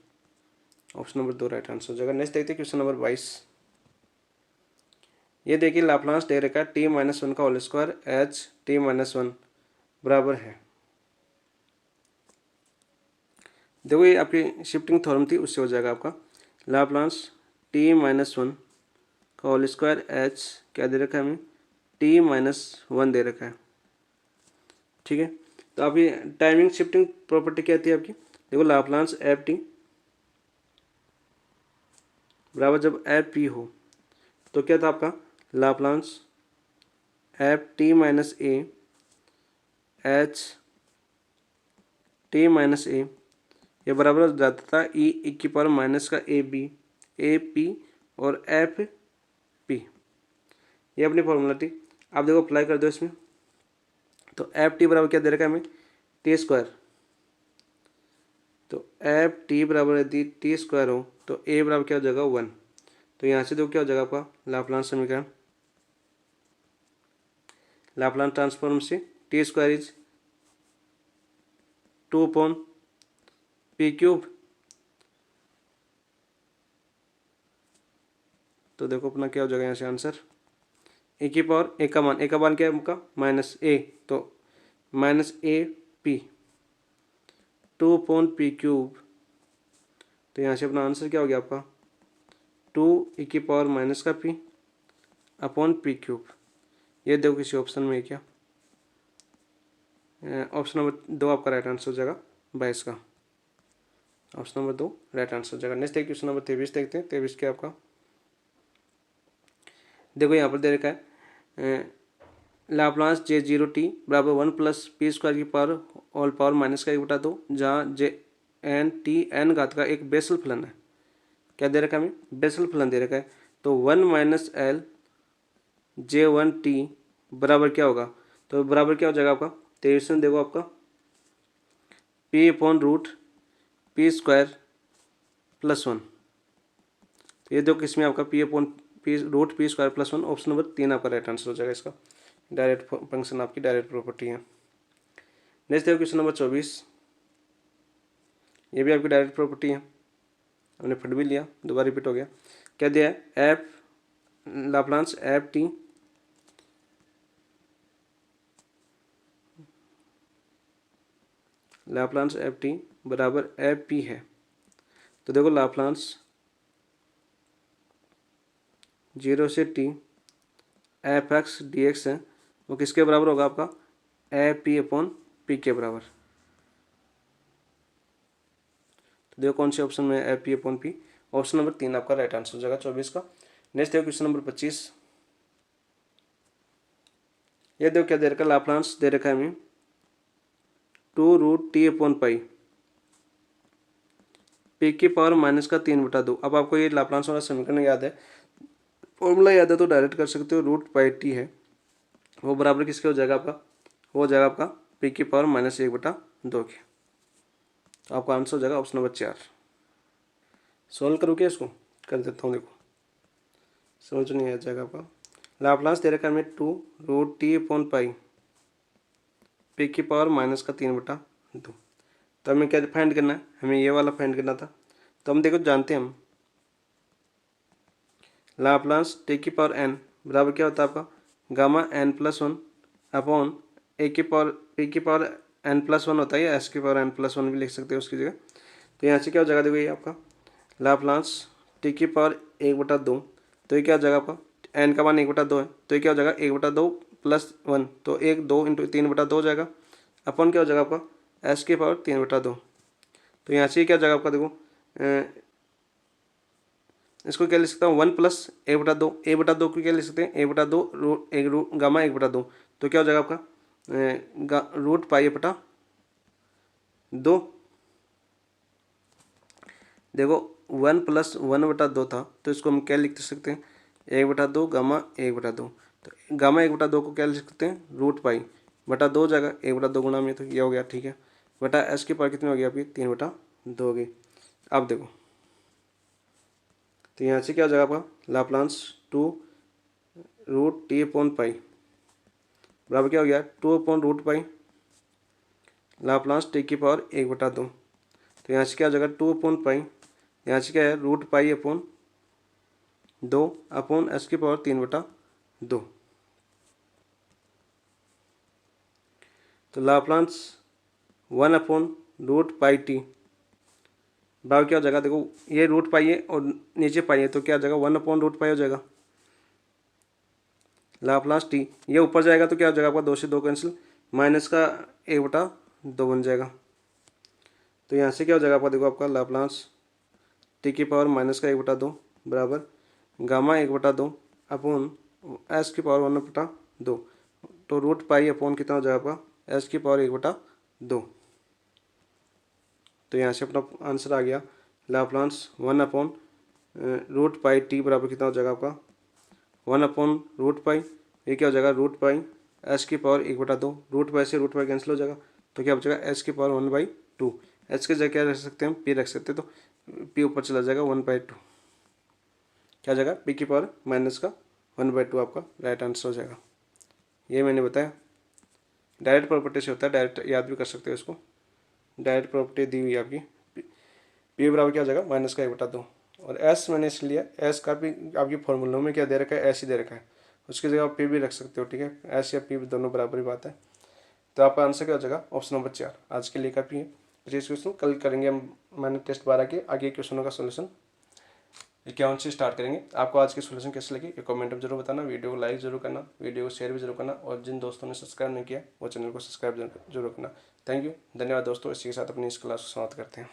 Option number 2 right answer हो जाएगा। नेक्स्ट देखते हैं क्वेश्चन नंबर 22। ये देखिए लाप्लास दे रखा है टी माइनस वन का whole square h T minus one बराबर है। देखो ये आपकी शिफ्टिंग थ्योरम थी उससे हो जाएगा आपका लाप्लास टी माइनस वन का होल स्क्वायर एच क्या दे रखा है हमें टी माइनस वन दे रखा है। ठीक है, तो अभी टाइमिंग शिफ्टिंग प्रॉपर्टी क्या थी आपकी देखो लाप्लास एफ टी बराबर जब एफ पी हो तो क्या था आपका Laplace F T minus A H T minus A, ये बराबर हो जाता था ई की पावर माइनस का ए पी और एफ पी। ये अपनी फॉर्मूला थी। आप देखो अप्लाई कर दो इसमें, तो एफ टी बराबर क्या दे रखा है हमें टी स्क्वायर। तो एफ टी बराबर यदि टी स्क्वायर हो तो ए बराबर क्या हो जाएगा 1। तो यहाँ से देखो क्या हो जाएगा आपका लाप्लास समीकरण, लाप्लास ट्रांसफॉर्म से T square is 2 upon P cube. तो देखो अपना क्या हो जाएगा यहाँ से आंसर ए की पावर ए का मान क्या है आपका माइनस ए, तो minus A P 2 upon P cube. तो यहाँ से अपना आंसर क्या हो गया आपका 2 ई की पावर माइनस का पी अपॉन पी क्यूब। ये देखो किसी ऑप्शन में क्या ऑप्शन नंबर 2 आपका राइट आंसर हो जाएगा 22 का। ऑप्शन नंबर 2 राइट आंसर हो जाएगा। नेक्स्ट देखिए क्वेश्चन नंबर 23 देखते हैं। 23 क्या आपका देखो यहाँ पर दे रखा है लाप्लास जे जीरो टी बराबर 1 प्लस पी स्क्वायर की पावर ऑल पावर माइनस का 1/2, जहाँ जे एन टी एन घात का एक बेसल फलन है। क्या दे रखा है हमें बेसल फलन दे रखा है। तो 1 माइनस एल जे 1 टी बराबर क्या होगा, तो बराबर क्या हो जाएगा आपका 23 में देखो आपका p upon root p square plus 1। ये देखो किसमें आपका p upon p root p square plus 1, option number 3 आपका राइट आंसर हो जाएगा। इसका डायरेक्ट फंक्शन आपकी डायरेक्ट प्रॉपर्टी है। नेक्स्ट देखो क्वेश्चन नंबर 24, ये भी आपकी डायरेक्ट प्रॉपर्टी है, हमने फट भी लिया, दोबारा रिपीट हो गया। क्या दिया है F Laplace F T Laplace F T बराबर एफ पी है। तो देखो लाप्लास 0 से T F x D x है, वो किसके बराबर होगा आपका ए पी अपॉन पी के बराबर। तो देखो कौन से ऑप्शन में A P upon P, option number 3 आपका राइट आंसर हो जाएगा 24 का। नेक्स्ट देखो क्वेश्चन नंबर 25, ये देखो क्या दे रखा है लाप्लास दे रखा है हमें 2 root t upon pi p की पावर माइनस का 3/2। अब आपको ये लाप्लास वाला समीकरण याद है, फॉर्मूला याद है तो डायरेक्ट कर सकते हो। रूट पाई टी है वो बराबर किसके हो जाएगा आपका, वो हो जाएगा आपका पी की पावर माइनस 1/2 के। तो आपका आंसर हो जाएगा ऑप्शन नंबर 4। सॉल्व करो क्या इसको, कर देता हूँ, देखो समझ नहीं आ जाएगा आपका। लाप्लास दे रखा है हमें 2 root t upon pi p की पावर माइनस का 3/2। तो हमें क्या फाइंड करना है, हमें ये वाला फाइंड करना था। तो हम देखो जानते हैं हम लाप्लास टी की पावर एन बराबर क्या होता है आपका गामा एन प्लस 1 अपॉन ए की पावर पी की पावर एन प्लस 1 होता है, या एस की पावर एन प्लस 1 भी लिख सकते हैं उसकी जगह। तो यहाँ से क्या हो जाएगा देखो ये आपका लाप्लास टी की पावर 1/2। तो ये क्या हो जाएगा आपका एन का मान 1/2 है, तो ये क्या हो जाएगा 1/2 प्लस 1, तो 1 2 इंटू 3/2 हो जाएगा अपन क्या हो जाएगा आपका एस की पावर 3/2। तो यहाँ से क्या हो जाएगा आपका देखो इसको क्या लिख सकता हूँ 1 प्लस 1/2 को क्या लिख सकते हैं 1/2 रूट गामा 1/2। तो क्या हो जाएगा आपका रूट पाई बटा 2। देखो 1 प्लस 1/2 था, तो इसको हम क्या लिख सकते हैं 1/2 गामा 1/2। तो गामा 1/2 को क्या लिख सकते हैं रूट पाई बटा 2 हो जाएगा 1/2 गुणा में, तो ये हो गया ठीक है बटा एस की पावर कितनी हो गई आपकी 3/2 हो गई। अब देखो तो यहाँ से क्या हो जाएगा आपका Laplace 2 root t upon pi बराबर क्या हो गया 2 upon root pi Laplace t की पावर 1/2। तो यहाँ से क्या हो जाएगा 2 अपॉन पाई, यहाँ से क्या है root pi upon 2 upon s की पावर 3/2। तो Laplace 1 upon root pi t बराबर क्या हो जाएगा देखो ये रूट पाई है और नीचे पाई है, तो क्या हो जाएगा 1 अपॉन रूट पाई हो जाएगा लाप्लास टी। ये ऊपर जाएगा तो क्या हो जाएगा आपका 2 से 2 कैंसिल, माइनस का 1/2 बन जाएगा। तो यहाँ से क्या हो जाएगा आपका देखो आपका लाप्लास टी की पावर माइनस का 1/2 बराबर गामा 1/2 अपॉन एस की पावर 1/2। तो रूट पाई अपॉन कितना हो जाएगा आपका एस की पावर 1/2। तो यहाँ से अपना आंसर आ गया लाप्लांस 1 अपॉन रूट पाई टी बराबर कितना हो जाएगा आपका 1/√पाई। ये क्या हो जाएगा रूट पाई एस की पावर 1/2। रूट पाई से रूट पाई कैंसिल हो जाएगा तो क्या बचेगा एस की पावर 1/2। एच की जगह क्या रख सकते हैं पी रख सकते हैं तो पी ऊपर चला जाएगा 1/2। क्या हो जाएगा पी की पावर माइनस का 1/2 आपका राइट आंसर हो जाएगा। ये मैंने बताया डायरेक्ट प्रॉपर्टी से होता है, डायरेक्ट याद भी कर सकते हो इसको। डायरेक्ट प्रॉपर्टी दी हुई है आपकी पी बराबर क्या हो जाएगा माइनस का 1/2। और एस मैंने इसलिए लिया एस का भी आपकी फॉर्मूलों में क्या दे रखा है एस ही दे रखा है, उसकी जगह आप पी भी रख सकते हो। ठीक है एस या पी दोनों बराबर ही बात है। तो आपका आंसर क्या हो जाएगा ऑप्शन नंबर 4। आज के लिए काफ़ी है 25 क्वेश्चन। कल करेंगे हम मैंने टेस्ट 12 के आगे क्वेश्चनों का सोल्यूशन 51 से स्टार्ट करेंगे। आपको आज की सोल्यूशन कैसे लगी ये कमेंट में जरूर बताना, वीडियो को लाइक जरूर करना, वीडियो को शेयर भी जरूर करना और जिन दोस्तों ने सब्सक्राइब नहीं किया वो चैनल को सब्सक्राइब जरूर करना। थैंक यू, धन्यवाद दोस्तों। इसी के साथ अपनी इस क्लास को समाप्त करते हैं।